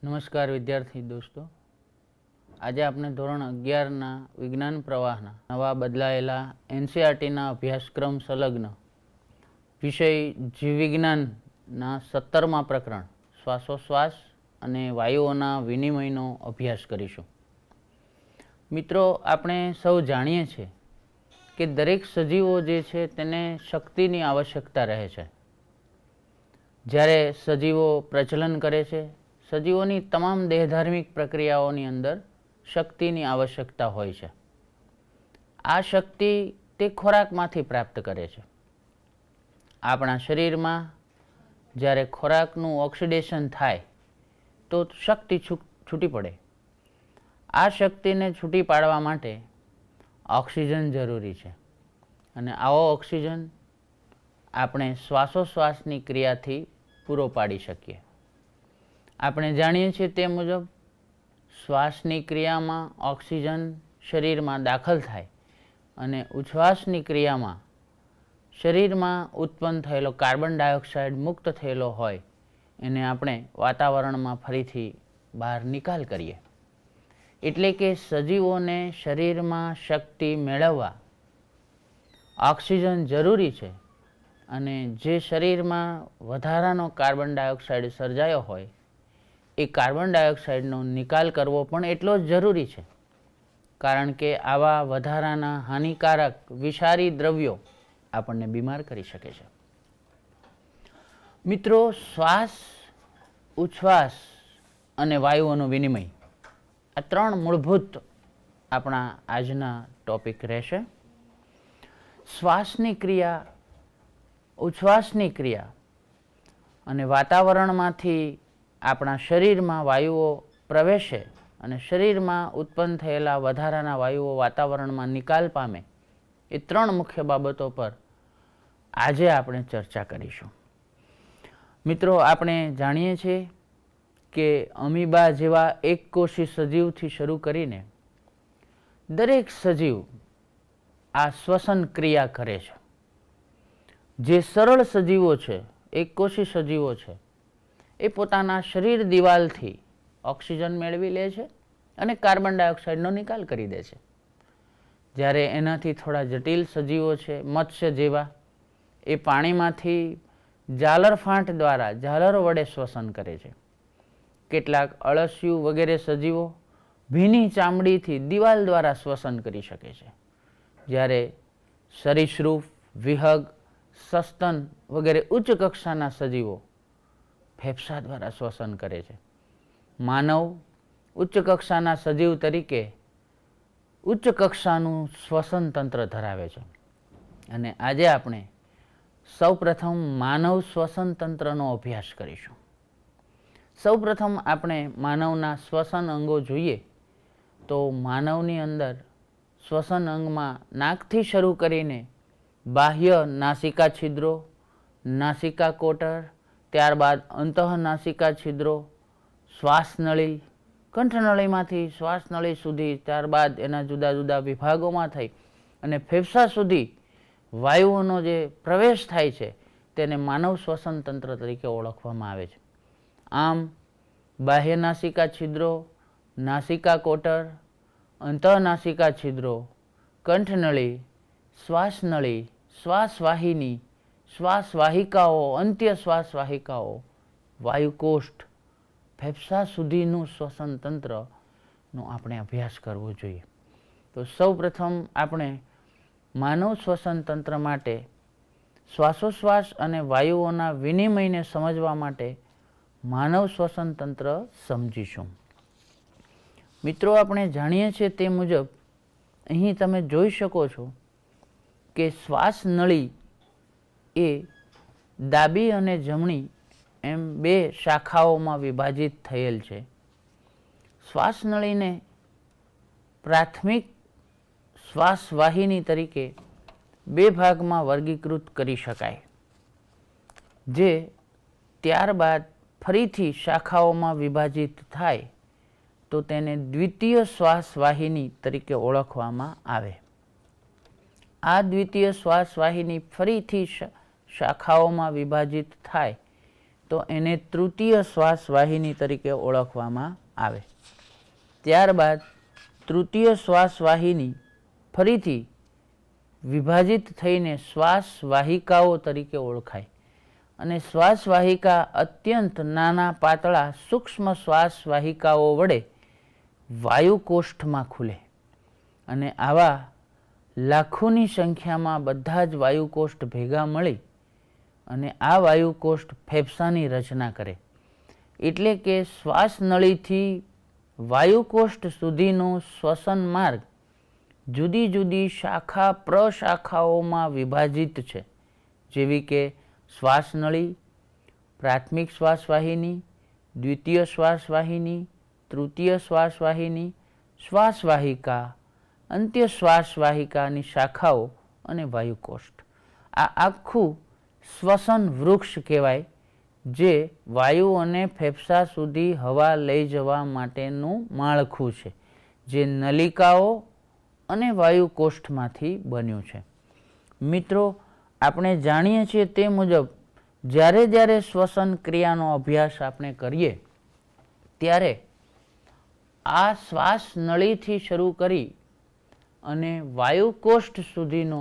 નમસ્કાર વિદ્યાર્થી દોસ્તો, આજે આપણે ધોરણ 11ના વિજ્ઞાન પ્રવાહના નવા બદલાયેલા એનસીઈઆરટીના અભ્યાસક્રમ સંલગ્ન વિષય જીવવિજ્ઞાનના 17મા પ્રકરણ શ્વાસોશ્વાસ અને વાયુઓના વિનિમયનો અભ્યાસ કરીશું. મિત્રો, આપણે સૌ જાણીએ છીએ કે દરેક સજીવો જે છે તેને શક્તિની આવશ્યકતા રહે છે. જ્યારે સજીવો પ્રજનન કરે છે, સજીવોની તમામ દેહધાર્મિક પ્રક્રિયાઓની અંદર શક્તિની આવશ્યકતા હોય છે. આ શક્તિ તે ખોરાકમાંથી પ્રાપ્ત કરે છે. આપણા શરીરમાં જ્યારે ખોરાકનું ઓક્સિડેશન થાય તો શક્તિ છૂટી પડે. આ શક્તિને છૂટી પાડવા માટે ઓક્સિજન જરૂરી છે અને આવો ઓક્સિજન આપણે શ્વાસોશ્વાસની ક્રિયાથી પૂરો પાડી શકીએ. આપણે જાણીએ છીએ તે મુજબ શ્વાસની ક્રિયામાં ઓક્સિજન શરીરમાં દાખલ થાય અને ઉચ્છ્વાસની ક્રિયામાં શરીરમાં ઉત્પન્ન થયેલો કાર્બન ડાયોક્સાઇડ મુક્ત થયેલો હોય એને આપણે વાતાવરણમાં ફરીથી બહાર નિકાલ કરીએ. એટલે કે સજીવોને શરીરમાં શક્તિ મેળવવા ઓક્સિજન જરૂરી છે અને જે શરીરમાં વધારાનો કાર્બન ડાયોક્સાઇડ સર્જાયો હોય એ કાર્બન ડાયોક્સાઇડનો નિકાલ કરવો પણ એટલો જ જરૂરી છે, કારણ કે આવા વધારાના હાનિકારક વિષારી દ્રવ્યો આપણને બીમાર કરી શકે છે. મિત્રો, શ્વાસ, ઉચ્છ્વાસ અને વાયુઓનો વિનિમય આ ત્રણ મૂળભૂત આપણા આજના ટોપિક રહેશે. શ્વાસની ક્રિયા, ઉચ્છ્વાસની ક્રિયા અને વાતાવરણમાંથી આપણા શરીરમાં વાયુઓ પ્રવેશે અને શરીરમાં ઉત્પન્ન થયેલા વધારાના વાયુઓ વાતાવરણમાં નિકાલ પામે, એ ત્રણ મુખ્ય બાબતો પર આજે આપણે ચર્ચા કરીશું. મિત્રો, આપણે જાણીએ છીએ કે અમીબા જેવા એકકોષી સજીવથી શરૂ કરીને દરેક સજીવ આ શ્વસન ક્રિયા કરે છે. જે સરળ સજીવો છે, એકકોષી સજીવો છે, એ પોતાના શરીર દિવાલથી ઓક્સિજન મેળવી લે છે અને કાર્બન ડાયોક્સાઇડનો નિકાલ કરી દે છે. જ્યારે એનાથી થોડા જટિલ સજીવો છે, મત્સ્ય જેવા, એ પાણીમાંથી ઝાલર ફાંટ દ્વારા ઝાલરો વડે શ્વસન કરે છે. કેટલાક અળસિયું વગેરે સજીવો ભીની ચામડીથી દિવાલ દ્વારા શ્વસન કરી શકે છે. જ્યારે સરીસૃપ, વિહગ, સસ્તન વગેરે ઉચ્ચ કક્ષાના સજીવો ફેફસા દ્વારા શ્વસન કરે છે. માનવ ઉચ્ચ કક્ષાના સજીવ તરીકે ઉચ્ચ કક્ષાનું શ્વસન તંત્ર ધરાવે છે અને આજે આપણે સૌપ્રથમ માનવ શ્વસન તંત્રનો અભ્યાસ કરીશું. સૌપ્રથમ આપણે માનવના શ્વસન અંગો જોઈએ તો માનવની અંદર શ્વસન અંગમાં નાકથી શરૂ કરીને બાહ્ય નાસિકા છિદ્રો, નાસિકા કોટર, ત્યારબાદ અંતઃનાસિકા છિદ્રો, શ્વાસનળી, કંઠનળીમાંથી શ્વાસનળી સુધી, ત્યારબાદ એના જુદા જુદા વિભાગોમાં થઈ અને ફેફસા સુધી વાયુઓનો જે પ્રવેશ થાય છે તેને માનવ શ્વસન તંત્ર તરીકે ઓળખવામાં આવે છે. આમ બાહ્ય નાસિકા છિદ્રો, નાસિકા કોટર, અંતઃનાસિકા છિદ્રો, કંઠનળી, શ્વાસનળી, શ્વાસવાહિની, શ્વાસવાહિકાઓ, અંત્ય શ્વાસવાહિકાઓ, વાયુકોષ્ઠ, ફેફસા સુધીનું શ્વસન તંત્રનો આપણે અભ્યાસ કરવો જોઈએ. તો સૌપ્રથમ આપણે માનવ શ્વસન તંત્ર માટે શ્વાસોશ્વાસ અને વાયુઓના વિનિમયને સમજવા માટે માનવ શ્વસન તંત્ર સમજીશું. મિત્રો, આપણે જાણીએ છીએ તે મુજબ અહીં તમે જોઈ શકો છો કે શ્વાસનળી એ ડાબી અને જમણી એમ બે શાખાઓમાં વિભાજિત થયેલ છે. શ્વાસનળીને પ્રાથમિક શ્વાસવાહિની તરીકે બે ભાગમાં વર્ગીકૃત કરી શકાય, જે ત્યારબાદ ફરીથી શાખાઓમાં વિભાજિત થાય તો તેને દ્વિતીય શ્વાસવાહિની તરીકે ઓળખવામાં આવે. આ દ્વિતીય શ્વાસવાહિની ફરીથી શાખાઓમાં વિભાજિત થાય તો એને તૃતીય શ્વાસ વાહિની તરીકે ઓળખવામાં આવે. ત્યારબાદ તૃતીય શ્વાસ વાહિની ફરીથી વિભાજિત થઈને શ્વાસ વાહિકાઓ તરીકે ઓળખાય અને શ્વાસ વાહિકા અત્યંત નાના પાતળા સૂક્ષ્મ શ્વાસ વાહિકાઓ વડે વાયુકોષ્ઠમાં ખુલે અને આવા લાખોની સંખ્યામાં બધા જ વાયુકોષ્ઠ ભેગા મળી અને આ વાયુકોષ્ઠ ફેફસાની રચના કરે. એટલે કે શ્વાસ નળીથી વાયુકોષ્ઠ સુધીનો શ્વસન માર્ગ જુદી જુદી શાખા પ્રશાખાઓમાં વિભાજિત છે, જેવી કે શ્વાસ નળી, પ્રાથમિક શ્વાસ વાહિની, દ્વિતીય શ્વાસ વાહિની, તૃતીય શ્વાસ વાહિની, શ્વાસ વાહિકા, અંત્ય શ્વાસ વાહિકાની શાખાઓ અને વાયુકોષ્ઠ. આ આખું શ્વસન વૃક્ષ કહેવાય, જે વાયુઓને ફેફસા સુધી હવા લઈ જવા માટેનું માળખું છે, જે નલિકાઓ અને વાયુકોષ્ઠમાંથી બન્યું છે. મિત્રો, આપણે જાણીએ છીએ તે મુજબ જ્યારે જ્યારે શ્વસન ક્રિયાનો અભ્યાસ આપણે કરીએ ત્યારે આ શ્વાસ નળીથી શરૂ કરી અને વાયુકોષ્ઠ સુધીનો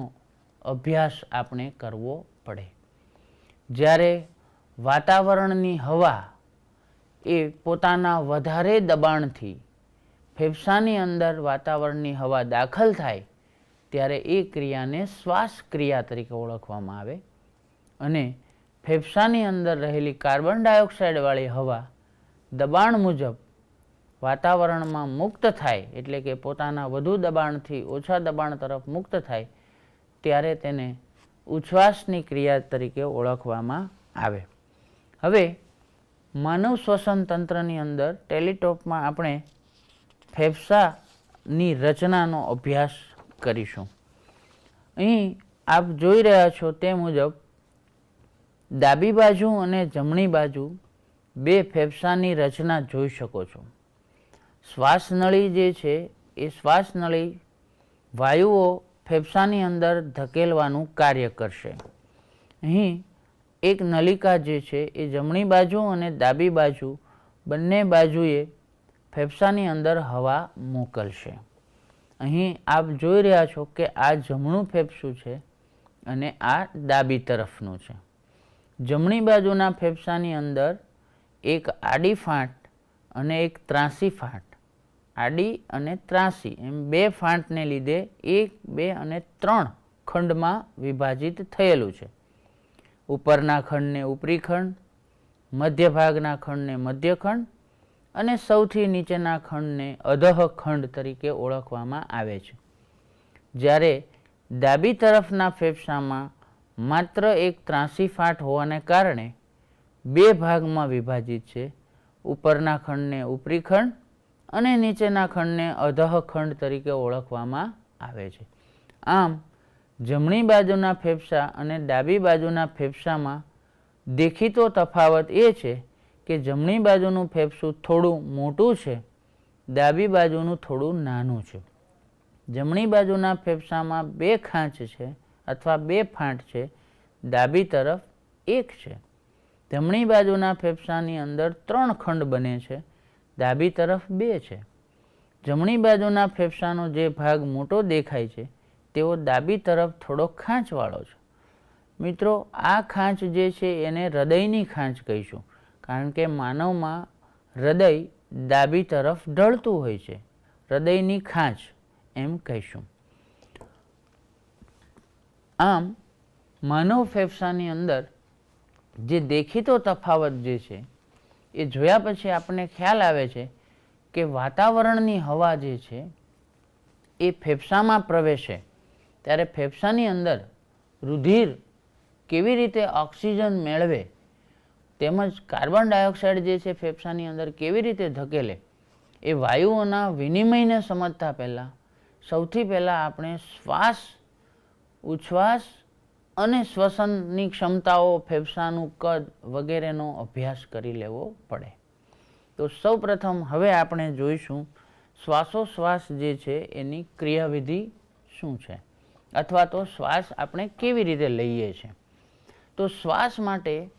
અભ્યાસ આપણે કરવો પડે. જ્યારે વાતાવરણની હવા એ પોતાના વધારે દબાણથી ફેફસાની અંદર વાતાવરણની હવા દાખલ થાય ત્યારે એ ક્રિયાને શ્વાસ ક્રિયા તરીકે ઓળખવામાં આવે અને ફેફસાની અંદર રહેલી કાર્બન ડાયોક્સાઇડવાળી હવા દબાણ મુજબ વાતાવરણમાં મુક્ત થાય, એટલે કે પોતાના વધુ દબાણથી ઓછા દબાણ તરફ મુક્ત થાય ત્યારે તેને ઉચ્છ્વાસની ક્રિયા તરીકે ઓળખવામાં આવે. હવે માનવ શ્વસન તંત્રની અંદર ટેલિટોપમાં આપણે ફેફસાની રચનાનો અભ્યાસ કરીશું. અહીં આપ જોઈ રહ્યા છો તે મુજબ ડાબી બાજુ અને જમણી બાજુ બે ફેફસાની રચના જોઈ શકો છો. શ્વાસ નળી જે છે એ શ્વાસ નળી વાયુઓ ફેફસાની અંદર ધકેલવાનું કાર્ય કરશે. અહીં એક નલિકા જે છે એ જમણી બાજુ અને ડાબી બાજુ બંને બાજુએ ફેફસાની અંદર હવા મોકલશે. અહીં આપ જોઈ રહ્યા છો કે આ જમણું ફેફસું છે અને આ ડાબી તરફનું છે. જમણી બાજુના ફેફસાની અંદર એક આડી ફાંટ અને એક ત્રાંસી ફાંટ, આડી અને ત્રાંસી એમ બે ફાંટને લીધે 1, 2 અને 3 ખંડમાં વિભાજિત થયેલું છે. ઉપરના ખંડને ઉપરી ખંડ, મધ્ય ભાગના ખંડને મધ્ય ખંડ અને સૌથી નીચેના ખંડને અધઃ ખંડ તરીકે ઓળખવામાં આવે છે. જ્યારે ડાબી તરફના ફેફસામાં માત્ર એક ત્રાંસી ફાંટ હોવાને કારણે બે ભાગમાં વિભાજિત છે. ઉપરના ખંડને ઉપરી ખંડ અને નીચેના ખંડને અધઃ ખંડ તરીકે ઓળખવામાં આવે છે. આમ જમણી બાજુના ફેફસા અને ડાબી બાજુના ફેફસામાં દેખીતો તફાવત એ છે કે જમણી બાજુનું ફેફસું થોડું મોટું છે, ડાબી બાજુનું થોડું નાનું છે. જમણી બાજુના ફેફસામાં બે ખાંચ છે અથવા બે ફાંટ છે, ડાબી તરફ એક છે. જમણી બાજુના ફેફસાની અંદર 3 ખંડ બને છે, ડાબી તરફ 2 છે. જમણી બાજુના ફેફસાનો જે ભાગ મોટો દેખાય છે તેઓ ડાબી તરફ થોડો ખાંચવાળો છે. મિત્રો, આ ખાંચ જે છે એને હૃદયની ખાંચ કહીશું, કારણ કે માનવમાં હૃદય ડાબી તરફ ઢળતું હોય છે. હૃદયની ખાંચ એમ કહીશું. આમ માનવ ફેફસાની અંદર જે દેખીતો તફાવત જે છે એ જોયા પછી આપણને ખ્યાલ આવે છે કે વાતાવરણની હવા જે છે એ ફેફસામાં પ્રવેશે ત્યારે ફેફસાની અંદર રુધિર કેવી રીતે ઓક્સિજન મેળવે તેમજ કાર્બન ડાયોક્સાઇડ જે છે ફેફસાની અંદર કેવી રીતે ધકેલે એ વાયુઓના વિનિમયને સમજતા પહેલાં સૌથી પહેલાં આપણે શ્વાસ, ઉચ્છ્વાસ અને શ્વસનની ક્ષમતાઓ, ફેફસાનું કદ વગેરેનો અભ્યાસ કરી લેવો પડે. તો સૌપ્રથમ હવે આપણે જોઈશું શ્વાસોશ્વાસ જે છે એની ક્રિયાવિધિ શું છે અથવા તો શ્વાસ આપણે કેવી રીતે લઈએ છીએ. તો શ્વાસ માટે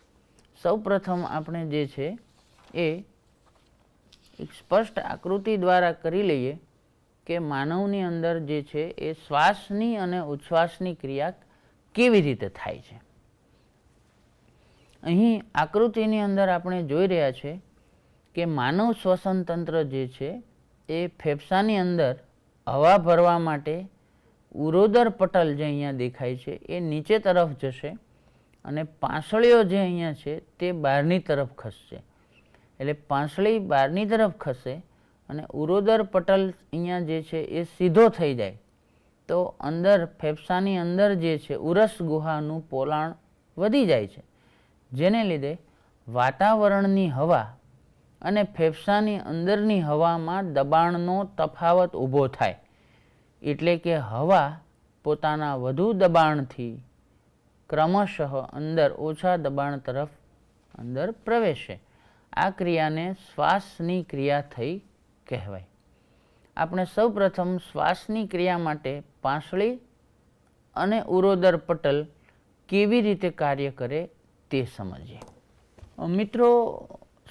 સૌપ્રથમ આપણે જે છે એ એક સ્પષ્ટ આકૃતિ દ્વારા કરી લઈએ કે માનવની અંદર જે છે એ શ્વાસની અને ઉચ્છ્વાસની ક્રિયા કેવી રીતે થાય છે. અહીં આકૃતિની અંદર આપણે જોઈ રહ્યા છે કે માનવ શ્વસન તંત્ર જે છે એ ફેફસાની અંદર હવા ભરવા માટે ઉરોદર પટલ જે અહીંયા દેખાય છે એ નીચે તરફ જશે અને પાંસળીઓ જે અહીંયા છે તે બહારની તરફ ખસશે. એટલે પાંસળી બહારની તરફ ખસે અને ઉરોદર પટલ અહીંયા જે છે એ સીધો થઈ જાય તો અંદર ફેફસાની અંદર જે છે ઉરસ ગુહાનું પોલાણ વધી જાય છે, જેને લીધે વાતાવરણની હવા અને ફેફસાની અંદરની હવામાં દબાણનો તફાવત ઊભો થાય. એટલે કે હવા પોતાના વધુ દબાણથી ક્રમશઃ અંદર ઓછા દબાણ તરફ અંદર પ્રવેશે. આ ક્રિયાને શ્વાસની ક્રિયા થઈ કહેવાય. આપણે સૌપ્રથમ શ્વાસની ક્રિયા માટે પાંસળી અને ઉરોદર પટલ કેવી રીતે કાર્ય કરે તે સમજીએ. મિત્રો,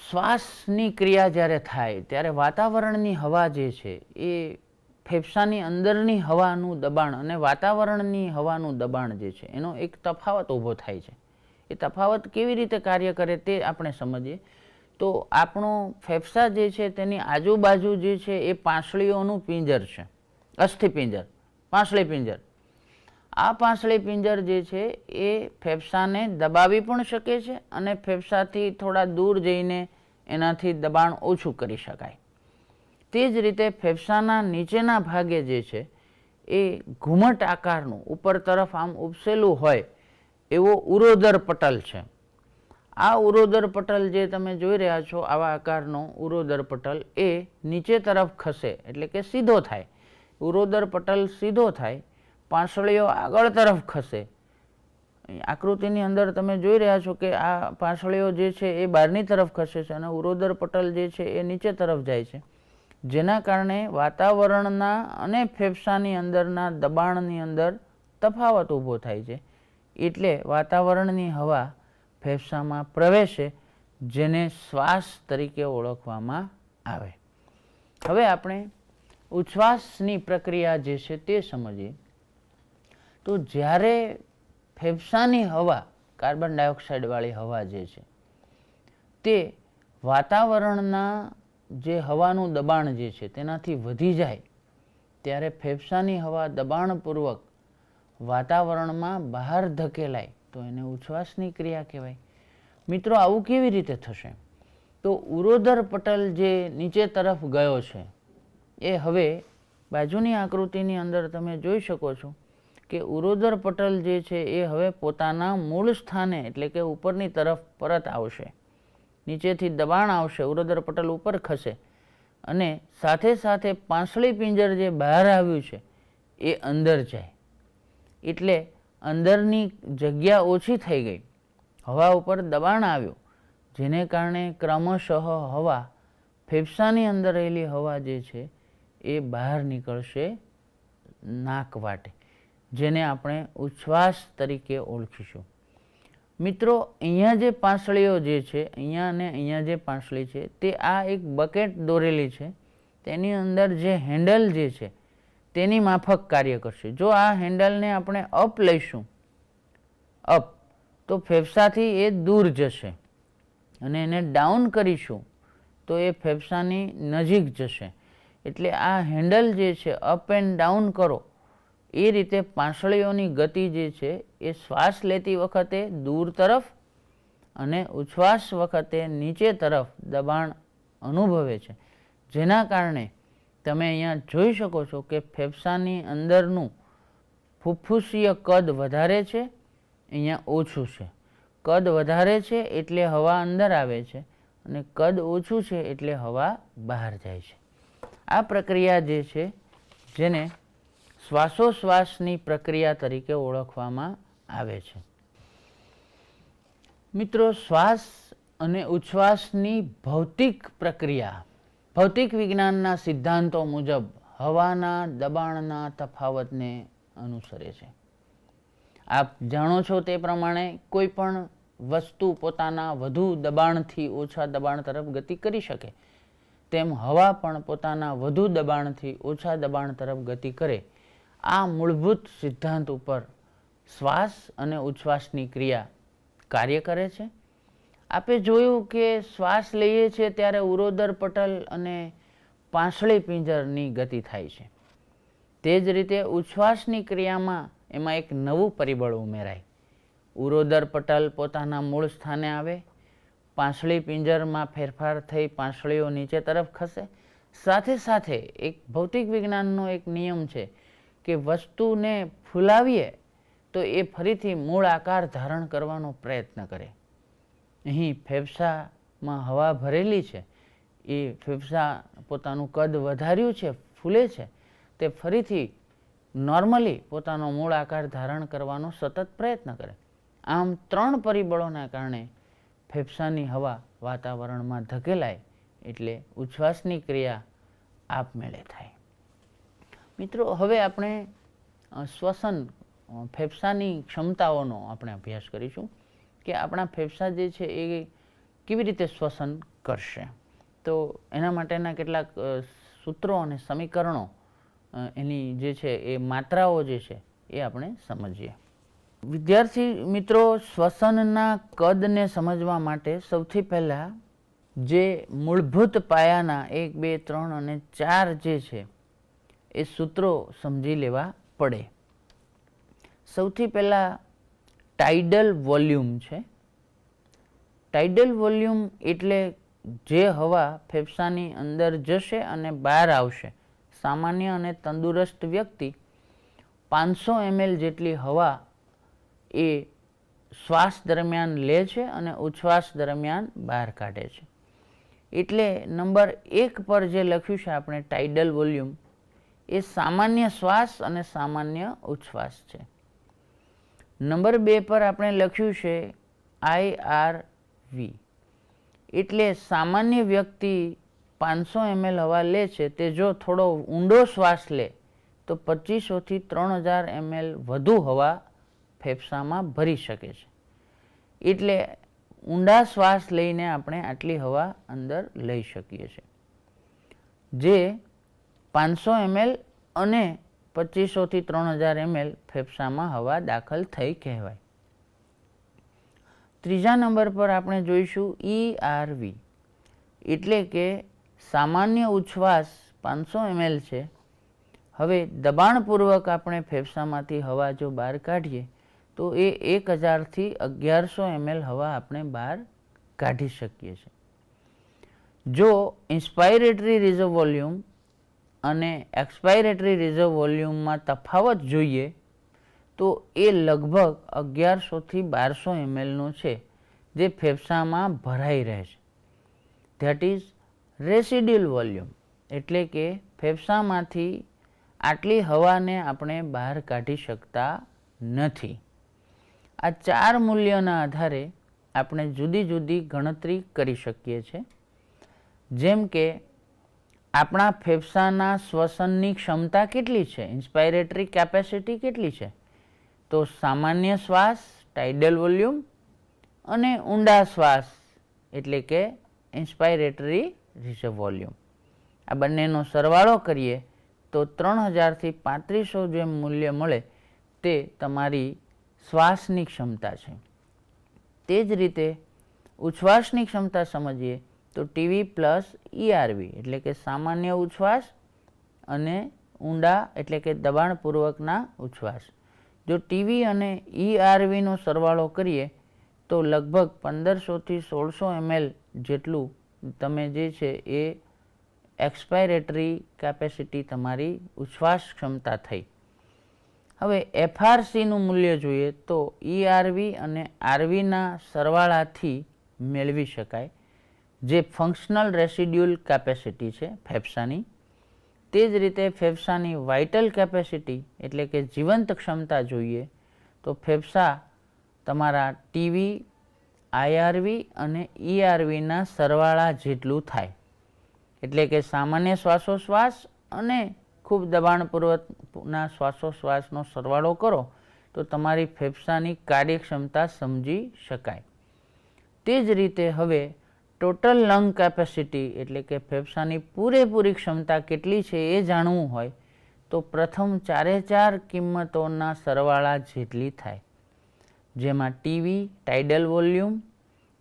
શ્વાસની ક્રિયા જ્યારે થાય ત્યારે વાતાવરણની હવા જે છે એ ફેફસાની અંદરની હવાનું દબાણ અને વાતાવરણની હવાનું દબાણ જે છે એનો એક તફાવત ઊભો થાય છે. એ તફાવત કેવી રીતે કાર્ય કરે તે આપણે સમજીએ. તો આપણો ફેફસા જે છે તેની આજુબાજુ જે છે એ પાંસળીઓનું પિંજર છે, અસ્થિપિંજર, પાંસળી પિંજર. આ પાંસળી પિંજર જે છે એ ફેફસાને દબાવી પણ શકે છે અને ફેફસાથી થોડા દૂર જઈને એનાથી દબાણ ઓછું કરી શકાય. તે જ રીતે ફેફસાના નીચેના ભાગે જે છે એ ઘુમટ આકારનું ઉપર તરફ આમ ઉપસેલું હોય એવો ઉરોદર પટલ છે. આ ઉરોદર પટલ જે તમે જોઈ રહ્યા છો, આવા આકારનો ઉરોદર પટલ એ નીચે તરફ ખસે એટલે કે સીધો થાય. ઉરોદર પટલ સીધો થાય, પાંસળીઓ આગળ તરફ ખસે. આકૃતિની અંદર તમે જોઈ રહ્યા છો કે આ પાંસળીઓ જે છે એ બહારની તરફ ખસે છે અને ઉરોદર પટલ જે છે એ નીચે તરફ જાય છે, જેના કારણે વાતાવરણના અને ફેફસાની અંદરના દબાણની અંદર તફાવત ઊભો થાય છે. એટલે વાતાવરણની હવા ફેફસામાં પ્રવેશે, જેને શ્વાસ તરીકે ઓળખવામાં આવે. હવે આપણે ઉચ્છ્વાસની પ્રક્રિયા જે છે તે સમજીએ. તો જ્યારે ફેફસાની હવા, કાર્બન ડાયોક્સાઇડવાળી હવા જે છે તે વાતાવરણના જે હવાનું દબાણ જે છે તેનાથી વધી જાય ત્યારે ફેફસાની હવા દબાણપૂર્વક વાતાવરણમાં બહાર ધકેલાય તો એને ઉચ્છ્વાસની ક્રિયા કહેવાય. મિત્રો, આવું કેવી રીતે થશે? તો ઉરોદર પટલ જે નીચે તરફ ગયો છે એ હવે બાજુની આકૃતિની અંદર તમે જોઈ શકો છો કે ઉરોદર પટલ જે છે એ હવે પોતાના મૂળ સ્થાને એટલે કે ઉપરની તરફ પરત આવશે. નીચેથી દબાણ આવશે, ઉરોદર પટલ ઉપર ખસે અને સાથે સાથે પાંસળી પિંજર જે બહાર આવ્યું છે એ અંદર જાય. એટલે અંદરની જગ્યા ઓછી થઈ ગઈ, હવા ઉપર દબાણ આવ્યું, જેને કારણે ક્રમશઃ હવા ફેફસાની અંદર રહેલી હવા જે છે એ બહાર નીકળશે નાક વાટે, જેને આપણે ઉચ્છ્વાસ તરીકે ઓળખીશું. મિત્રો, અહીંયા જે પાંસળીઓ જે છે, અહીંયા અને અહીંયા જે પાંસળી છે તે આ એક બકેટ દોરેલી છે, તેની અંદર જે હેન્ડલ જે છે તેની માફક કાર્ય કરશે. જો આ હેન્ડલને આપણે અપ લઈશું, અપ, તો ફેફસાથી એ દૂર જશે અને એને ડાઉન કરીશું તો એ ફેફસાની નજીક જશે. એટલે આ હેન્ડલ જે છે અપ એન્ડ ડાઉન કરો એ રીતે પાંસળીઓની ગતિ જે છે એ શ્વાસ લેતી વખતે દૂર તરફ અને ઉચ્છ્વાસ વખતે નીચે તરફ દબાણ અનુભવે છે, જેના કારણે તમે અહીંયા જોઈ શકો છો કે ફેફસાની અંદરનું ફુફ્ફુસીય કદ વધારે છે, અહીંયા ઓછું છે. કદ વધારે છે એટલે હવા અંદર આવે છે અને કદ ઓછું છે એટલે હવા બહાર જાય છે. આ પ્રક્રિયા જે છે જેને શ્વાસોશ્વાસની પ્રક્રિયા તરીકે ઓળખવામાં આવે છે. મિત્રો, શ્વાસ અને ઉચ્છ્વાસની ભૌતિક પ્રક્રિયા ભૌતિક વિજ્ઞાનના સિદ્ધાંતો મુજબ હવાના દબાણના તફાવતને અનુસરે છે. આપ જાણો છો તે પ્રમાણે કોઈ પણ વસ્તુ પોતાના વધુ દબાણથી ઓછા દબાણ તરફ ગતિ કરી શકે, તેમ હવા પણ પોતાના વધુ દબાણથી ઓછા દબાણ તરફ ગતિ કરે. આ મૂળભૂત સિદ્ધાંત ઉપર શ્વાસ અને ઉચ્છ્વાસની ક્રિયા કાર્ય કરે છે. આપણે જોયું કે શ્વાસ લઈએ છીએ ત્યારે ઉરોદર પટલ અને પાંસળી પિંજરની ગતિ થાય છે. તે જ રીતે ઉચ્છ્વાસની ક્રિયામાં એમાં એક નવું પરિબળ ઉમેરાય. ઉરોદર પટલ પોતાના મૂળ સ્થાને આવે, પાંસળી પિંજરમાં ફેરફાર થઈ પાંસળીઓ નીચે તરફ ખસે. સાથે સાથે એક ભૌતિક વિજ્ઞાનનો એક નિયમ છે કે વસ્તુને ફૂલાવીએ તો એ ફરીથી મૂળ આકાર ધારણ કરવાનો પ્રયત્ન કરે. અહીં ફેફસામાં હવા ભરેલી છે, એ ફેફસા પોતાનું કદ વધાર્યું છે, ફૂલે છે, તે ફરીથી નોર્મલી પોતાનો મૂળ આકાર ધારણ કરવાનો સતત પ્રયત્ન કરે. આમ 3 પરિબળોના કારણે ફેફસાની હવા વાતાવરણમાં ધકેલાય એટલે ઉચ્છ્વાસની ક્રિયા આપમેળે થાય. મિત્રો, હવે આપણે શ્વસન ફેફસાની ક્ષમતાઓનો આપણે અભ્યાસ કરીશું કે આપણા ફેફસા જે છે એ કેવી રીતે શ્વસન કરશે. તો એના માટેના કેટલાક સૂત્રો અને સમીકરણો, એની જે છે એ માત્રાઓ જે છે એ આપણે સમજીએ. વિદ્યાર્થી મિત્રો, શ્વસનના કદને સમજવા માટે સૌથી પહેલાં જે મૂળભૂત પાયાના 1, 2, 3 અને 4 જે છે એ સૂત્રો સમજી લેવા પડે. સૌથી પહેલાં ટાઇડલ વોલ્યુમ છે. ટાઇડલ વોલ્યુમ એટલે જે હવા ફેફસાની અંદર જશે અને બહાર આવશે. સામાન્ય અને તંદુરસ્ત વ્યક્તિ 500 ml જેટલી હવા એ શ્વાસ દરમિયાન લે છે અને ઉચ્છ્વાસ દરમિયાન બહાર કાઢે છે. એટલે નંબર 1 પર જે લખ્યું છે આપણે ટાઇડલ વોલ્યુમ, એ સામાન્ય શ્વાસ અને સામાન્ય ઉચ્છ્વાસ છે. નંબર 2 પર આપણે લખ્યું છે IRV, એટલે સામાન્ય વ્યક્તિ 500 ml હવા લે છે, તે જો થોડો ઊંડો શ્વાસ લે તો 2500 થી 3000 ml વધુ હવા ફેફસામાં ભરી શકે છે. એટલે ઊંડા શ્વાસ લઈને આપણે આટલી હવા અંદર લઈ શકીએ છીએ, જે 500 ml અને 2500 થી 3000 ml ફેફસામાં હવા દાખલ થઈ કહેવાય. ત્રીજા નંબર પર આપણે જોઈશું ERV, એટલે કે સામાન્ય ઉચ્છ્વાસ 500 ml છે. હવે દબાણપૂર્વક આપણે ફેફસામાંથી હવા જો બહાર કાઢીએ તો એ 1000 થી 1100 ml હવા આપણે બહાર કાઢી શકીએ છીએ. જો ઇન્સ્પાયરેટરી રિઝર્વ વોલ્યુમ અને એક્સપાયરેટરી રિઝર્વ વોલ્યુમમાં તફાવત જોઈએ તો એ લગભગ 1100 થી 1200 ml નો છે, જે ફેફસામાં ભરાઈ રહે છે. ધેટ ઇઝ રેસિડ્યુઅલ વોલ્યુમ, એટલે કે ફેફસામાંથી આટલી હવાને આપણે બહાર કાઢી શકતા નથી. આ 4 મૂલ્યોના આધારે આપણે જુદી જુદી ગણતરી કરી શકીએ છીએ. જેમ કે આપણા ફેફસાના શ્વસનની ક્ષમતા કેટલી છે, ઇન્સ્પાયરેટરી કેપેસિટી કેટલી છે, તો સામાન્ય શ્વાસ ટાઇડલ વોલ્યુમ અને ઊંડા શ્વાસ એટલે કે ઇન્સ્પાયરેટરી રિઝર્વ વોલ્યુમ, આ બંનેનો સરવાળો કરીએ તો 3000 થી 3500 જે મૂલ્ય મળે તે તમારી શ્વાસની ક્ષમતા છે. તે જ રીતે ઉચ્છ્વાસની ક્ષમતા સમજીએ તો TV પ્લસ ERV, એટલે કે સામાન્ય ઉચ્છ્વાસ અને ઊંડા એટલે કે દબાણપૂર્વકના ઉચ્છ્વાસ. જો TV અને ERVનો સરવાળો કરીએ તો લગભગ 1500 થી 1600 ml જેટલું તમે જે છે એ એક્સપાયરેટરી કેપેસિટી તમારી ઉચ્છ્વાસ ક્ષમતા થઈ. હવે FRCનું મૂલ્ય જોઈએ તો ERV અને RVના સરવાળાથી મેળવી શકાય, જે ફંક્શનલ રેસિડ્યુઅલ કેપેસિટી છે ફેફસાની. તે જ રીતે ફેફસાની વાઇટલ કેપેસિટી એટલે કે જીવંત ક્ષમતા જોઈએ તો ફેફસા તમારા TV, IRV અને ERVના સરવાળા જેટલું થાય. એટલે કે સામાન્ય શ્વાસોશ્વાસ અને ખૂબ દબાણપૂર્વકના શ્વાસોશ્વાસનો સરવાળો કરો તો તમારી ફેફસાની કાર્યક્ષમતા સમજી શકાય. તે જ રીતે હવે ટોટલ લંગ કેપેસિટી એટલે કે ફેફસાની પૂરેપૂરી ક્ષમતા કેટલી છે એ જાણવું હોય તો પ્રથમ 4 કિંમતોના સરવાળા જેટલી થાય, જેમાં TV tidal volume,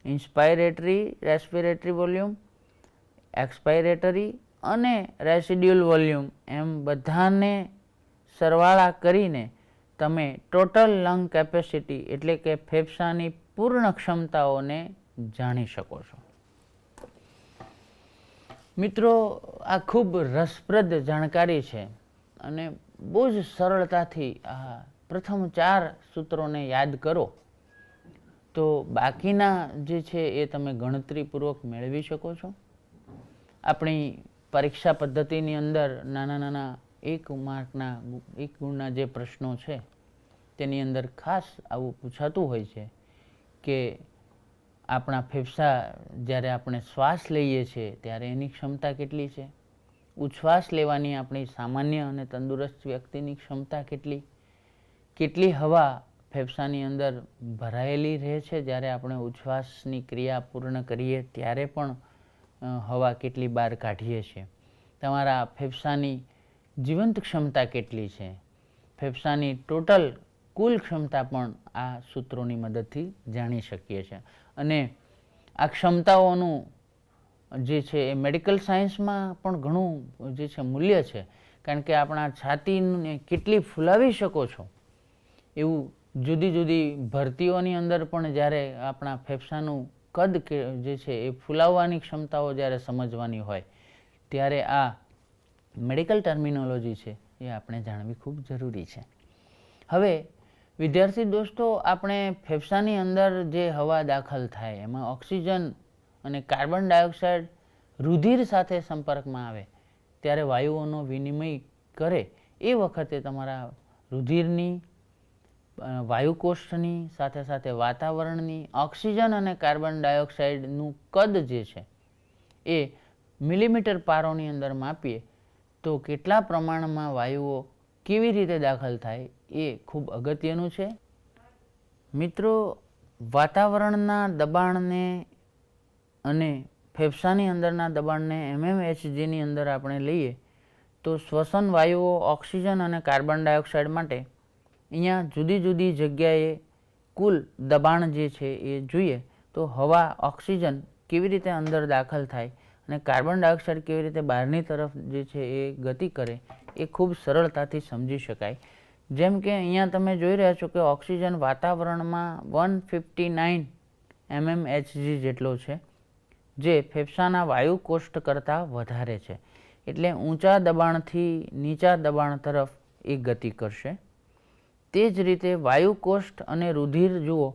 inspiratory respiratory volume, expiratory અને રેસિડ્યુઅલ વોલ્યુમ એમ બધાને સરવાળા કરીને તમે ટોટલ લંગ કેપેસિટી એટલે કે ફેફસાની પૂર્ણ ક્ષમતાઓને જાણી શકો છો. મિત્રો, આ ખૂબ રસપ્રદ જાણકારી છે અને બહુ જ સરળતાથી આ પ્રથમ 4 સૂત્રોને યાદ કરો તો બાકીના જે છે એ તમે ગણતરીપૂર્વક મેળવી શકો છો. આપણી પરીક્ષા પદ્ધતિની અંદર નાના નાના 1 માર્કના 1 ગુણના જે પ્રશ્નો છે તેની અંદર ખાસ આવું પૂછાતું હોય છે કે આપણા ફેફસા જ્યારે આપણે શ્વાસ લઈએ છીએ ત્યારે એની ક્ષમતા કેટલી છે, ઉચ્છ્વાસ લેવાની આપણી સામાન્ય અને તંદુરસ્ત વ્યક્તિની ક્ષમતા કેટલી હવા ફેફસાની અંદર ભરાયેલી રહે છે, જ્યારે આપણે ઉચ્છ્વાસની ક્રિયા પૂર્ણ કરીએ ત્યારે પણ હવા કેટલી બહાર કાઢીએ છીએ, તમારા ફેફસાની જીવંત ક્ષમતા કેટલી છે, ફેફસાની ટોટલ કુલ ક્ષમતા પણ આ સૂત્રોની મદદથી જાણી શકીએ છીએ. અને આ ક્ષમતાઓનું જે છે એ મેડિકલ સાયન્સમાં પણ ઘણું જે છે મૂલ્ય છે, કારણ કે આપણા છાતીને કેટલી ફૂલાવી શકો છો એવું જુદી જુદી ભરતીઓની અંદર પણ જ્યારે આપણા ફેફસાનું કદ જે છે એ ફૂલાવવાની ક્ષમતાઓ જ્યારે સમજવાની હોય ત્યારે આ મેડિકલ ટર્મિનોલોજી છે એ આપણે જાણવી ખૂબ જરૂરી છે. હવે વિદ્યાર્થી દોસ્તો, આપણે ફેફસાની અંદર જે હવા દાખલ થાય એમાં ઓક્સિજન અને કાર્બન ડાયોક્સાઇડ રુધિર સાથે સંપર્કમાં આવે ત્યારે વાયુઓનો વિનિમય કરે એ વખતે તમારા રુધિરની, વાયુકોષ્ઠની સાથે સાથે વાતાવરણની ઓક્સિજન અને કાર્બન ડાયોક્સાઇડનું કદ જે છે એ મિલીમીટર પારોની અંદર માપીએ તો કેટલા પ્રમાણમાં વાયુઓ કેવી રીતે દાખલ થાય એ ખૂબ અગત્યનું છે. મિત્રો, વાતાવરણના દબાણને અને ફેફસાની અંદરના દબાણને mmHgની અંદર આપણે લઈએ તો શ્વસન વાયુઓ ઓક્સિજન અને કાર્બન ડાયોક્સાઇડ માટે અહીંયા જુદી જુદી જગ્યાએ કુલ દબાણ જે છે એ જોઈએ તો હવા ઓક્સિજન કેવી રીતે અંદર દાખલ થાય અને કાર્બન ડાયોક્સાઇડ કેવી રીતે બહારની તરફ જે છે એ ગતિ કરે એ ખૂબ સરળતાથી સમજી શકાય. જેમ કે અહીંયા તમે જોઈ રહ્યા છો કે ઓક્સિજન વાતાવરણમાં 159 mmHg જેટલો છે, જે ફેફસાના વાયુકોષ્ઠ કરતાં વધારે છે, એટલે ઊંચા દબાણથી નીચા દબાણ તરફ એ ગતિ કરશે. તે જ રીતે વાયુકોષ્ઠ અને રુધિર જુઓ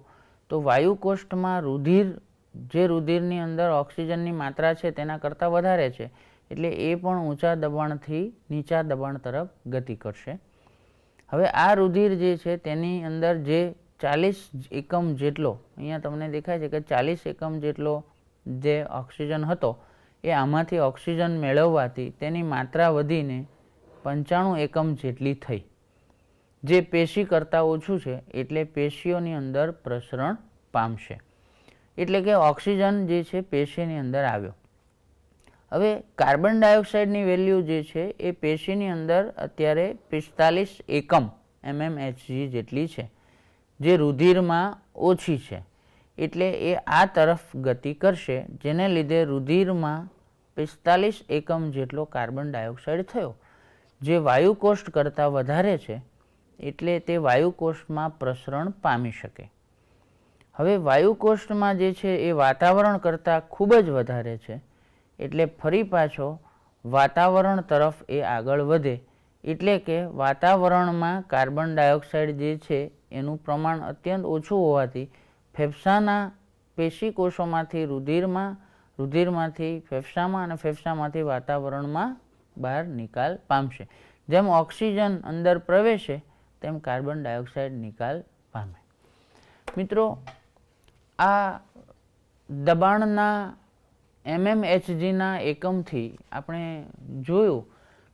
તો વાયુકોષ્ઠમાં રુધિરની અંદર ઓક્સિજનની માત્રા છે તેના કરતાં વધારે છે, એટલે એ પણ ઊંચા દબાણથી નીચા દબાણ તરફ ગતિ કરશે. હવે આ રુધિર જે છે તેની અંદર જે 40 એકમ જેટલો, અહીંયા તમને દેખાય છે કે 40 એકમ જેટલો જે ઓક્સિજન હતો એ આમાંથી ઓક્સિજન મેળવવાથી તેની માત્રા વધીને 95 એકમ જેટલી થઈ, જે પેશી કરતાં ઓછું છે, એટલે પેશીઓની અંદર પ્રસરણ પામશે, એટલે કે ઓક્સિજન જે છે પેશીની અંદર આવ્યો. હવે કાર્બન ડાયોક્સાઇડની વેલ્યુ જે છે એ પેશીની અંદર અત્યારે 45 એકમ mmHg જેટલી છે, જે રુધિરમાં ઓછી છે, એટલે એ આ તરફ ગતિ કરશે, જેને લીધે રુધિરમાં 45 એકમ જેટલો કાર્બન ડાયોક્સાઇડ થયો, જે વાયુકોષ્ઠ કરતાં વધારે છે, એટલે તે વાયુકોષ્ઠમાં પ્રસરણ પામી શકે. હવે વાયુકોષ્ઠમાં જે છે એ વાતાવરણ કરતાં ખૂબ જ વધારે છે, એટલે ફરી પાછો વાતાવરણ તરફ એ આગળ વધે, એટલે કે વાતાવરણમાં કાર્બન ડાયોક્સાઇડ જે છે એનું પ્રમાણ અત્યંત ઓછું હોવાથી ફેફસાના પેશીકોષોમાંથી રુધિરમાંથી ફેફસામાં અને ફેફસામાંથી વાતાવરણમાં બહાર નિકાલ પામશે. જેમ ઓક્સિજન અંદર પ્રવેશે તેમ કાર્બન ડાયોક્સાઇડ નિકાલ પામે. મિત્રો, આ દબાણના mmHgના એકમથી આપણે જોયું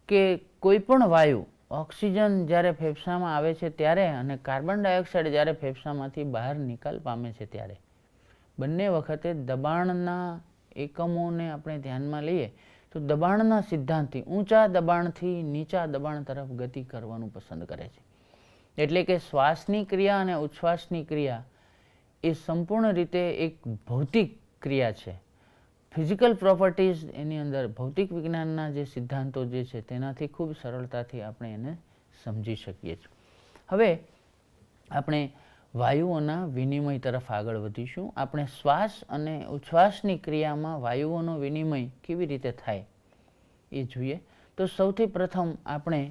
કે કોઈ પણ વાયુ ઓક્સિજન જ્યારે ફેફસામાં આવે છે ત્યારે અને કાર્બન ડાયોક્સાઇડ જ્યારે ફેફસામાંથી બહાર નિકાલ પામે છે ત્યારે બંને વખતે દબાણના એકમોને આપણે ધ્યાનમાં લઈએ તો દબાણના સિદ્ધાંતથી ઊંચા દબાણથી નીચા દબાણ તરફ ગતિ કરવાનું પસંદ કરે છે. એટલે કે શ્વાસની ક્રિયા અને ઉચ્છ્વાસની ક્રિયા એ સંપૂર્ણ રીતે એક ભૌતિક ક્રિયા છે. ફિઝિકલ પ્રોપર્ટીઝ એની અંદર ભૌતિક વિજ્ઞાનના જે સિદ્ધાંતો જે છે તેનાથી ખૂબ સરળતાથી આપણે એને સમજી શકીએ છીએ. હવે આપણે વાયુઓના વિનિમય તરફ આગળ વધીશું. આપણે શ્વાસ અને ઉચ્છ્વાસની ક્રિયામાં વાયુઓનો વિનિમય કેવી રીતે થાય એ જોઈએ. તો સૌથી પ્રથમ આપણે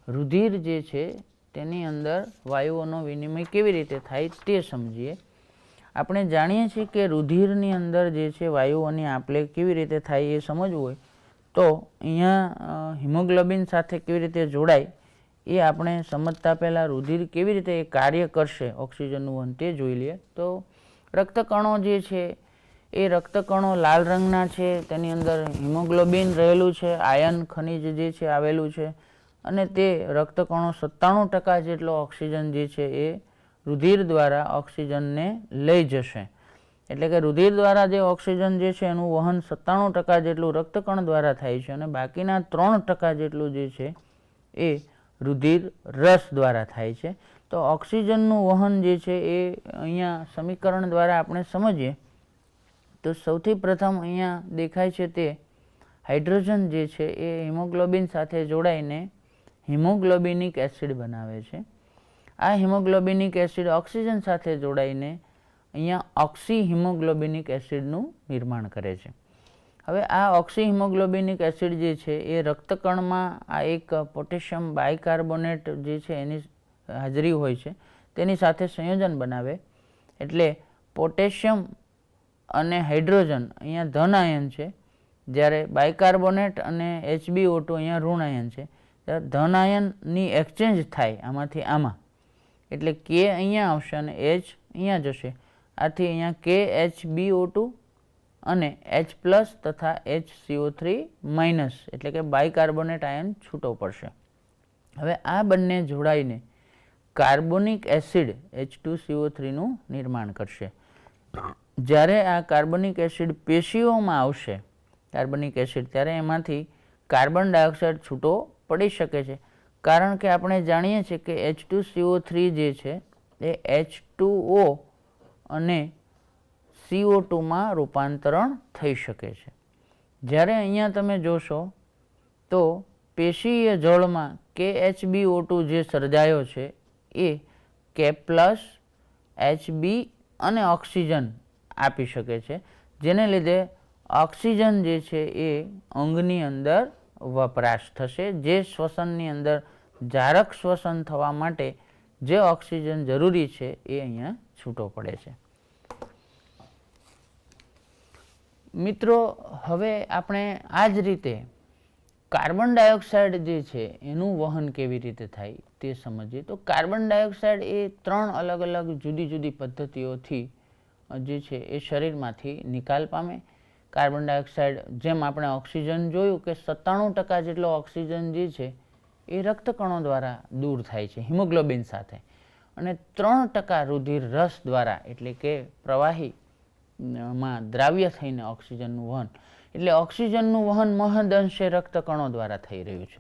રુધિર જે છે તેની અંદર વાયુઓનો વિનિમય કેવી રીતે થાય તે સમજીએ. આપણે જાણીએ છીએ કે રુધિરની અંદર જે છે વાયુઓની આપલે કેવી રીતે થાય એ સમજવું હોય તો અહીંયા હિમોગ્લોબિન સાથે કેવી રીતે જોડાય એ આપણે સમજતા પહેલાં રુધિર કેવી રીતે કાર્ય કરશે ઓક્સિજનનું વહન તે જોઈ લઈએ. તો રક્તકણો જે છે એ રક્તકણો લાલ રંગના છે, તેની અંદર હિમોગ્લોબિન રહેલું છે, આયર્ન ખનિજ જે છે આવેલું છે અને તે રક્તકણો 97% જેટલો ઓક્સિજન જે છે એ રુધિર દ્વારા ઓક્સિજનને લઈ જશે. એટલે કે રુધિર દ્વારા જે ઓક્સિજન જે છે એનું વહન 97% જેટલું રક્તકણ દ્વારા થાય છે અને બાકીના 3% જેટલું જે છે એ રુધિર રસ દ્વારા થાય છે. તો ઓક્સિજનનું વહન જે છે એ અહીંયા સમીકરણ દ્વારા આપણે સમજીએ તો સૌથી પ્રથમ અહીંયા દેખાય છે તે હાઇડ્રોજન જે છે એ હિમોગ્લોબિન સાથે જોડાઈને હિમોગ્લોબિનિક એસિડ બનાવે છે. આ હિમોગ્લોબિનિક એસિડ ઓક્સિજન સાથે જોડાઈને અહીંયા ઓક્સી હિમોગ્લોબિનિક એસિડનું નિર્માણ કરે છે. હવે આ ઓક્સી હિમોગ્લોબિનિક એસિડ જે છે એ રક્તકણમાં આ એક પોટેશિયમ બાયકાર્બોનેટ જે છે એની હાજરી હોય છે તેની સાથે સંયોજન બનાવે. એટલે પોટેશિયમ અને હાઇડ્રોજન અહીંયા ધન આયન છે, જ્યારે બાયકાર્બોનેટ અને HbO2 અહીંયા ઋણ આયન છે. ત્યારે ધન આયનની એક્સચેન્જ થાય આમાંથી આમાં, એટલે કે અહીંયા આવશે અને H અહીંયા જશે. આથી અહીંયા KHbO2 અને H+ તથા HCO3- એટલે કે બાયકાર્બોનેટ આયન છૂટો પડશે. હવે આ બંને જોડાઈને કાર્બોનિક એસિડ H2CO3નું નિર્માણ કરશે. જ્યારે આ કાર્બોનિક એસિડ પેશીઓમાં આવશે કાર્બોનિક એસિડ, ત્યારે એમાંથી કાર્બન ડાયોક્સાઇડ છૂટો પડી શકે છે. કારણ કે આપણે જાણીએ છીએ કે H2CO3 જે છે એ H2O અને CO2માં રૂપાંતરણ થઈ શકે છે. જ્યારે અહીંયા તમે જોશો તો પેશીય જળમાં KHbO2 જે સર્જાયો છે એ K+, Hb અને ઓક્સિજન આપી શકે છે, જેને લીધે ઓક્સિજન જે છે એ અંગની અંદર વપરાશ થશે. જે શ્વસનની અંદર જારક શ્વસન થવા માટે જે ઓક્સિજન જરૂરી છે એ અહીંયા છૂટો પડે છે. મિત્રો, હવે આપણે આ જ રીતે કાર્બન ડાયોક્સાઇડ જે છે એનું વહન કેવી રીતે થાય તે સમજીએ. તો કાર્બન ડાયોક્સાઇડ એ 3 અલગ અલગ જુદી જુદી પદ્ધતિઓથી જે છે એ શરીરમાંથી નિકાલ પામે. કાર્બન ડાયોક્સાઇડ જેમ આપણે ઓક્સિજન જોયું કે 97% જેટલો ઓક્સિજન જે છે એ રક્તકણો દ્વારા દૂર થાય છે હિમોગ્લોબિન સાથે, અને 3% રુધિર રસ દ્વારા એટલે કે પ્રવાહીમાં દ્રાવ્ય થઈને ઓક્સિજનનું વહન. એટલે ઓક્સિજનનું વહન મહદ અંશે રક્તકણો દ્વારા થઈ રહ્યું છે.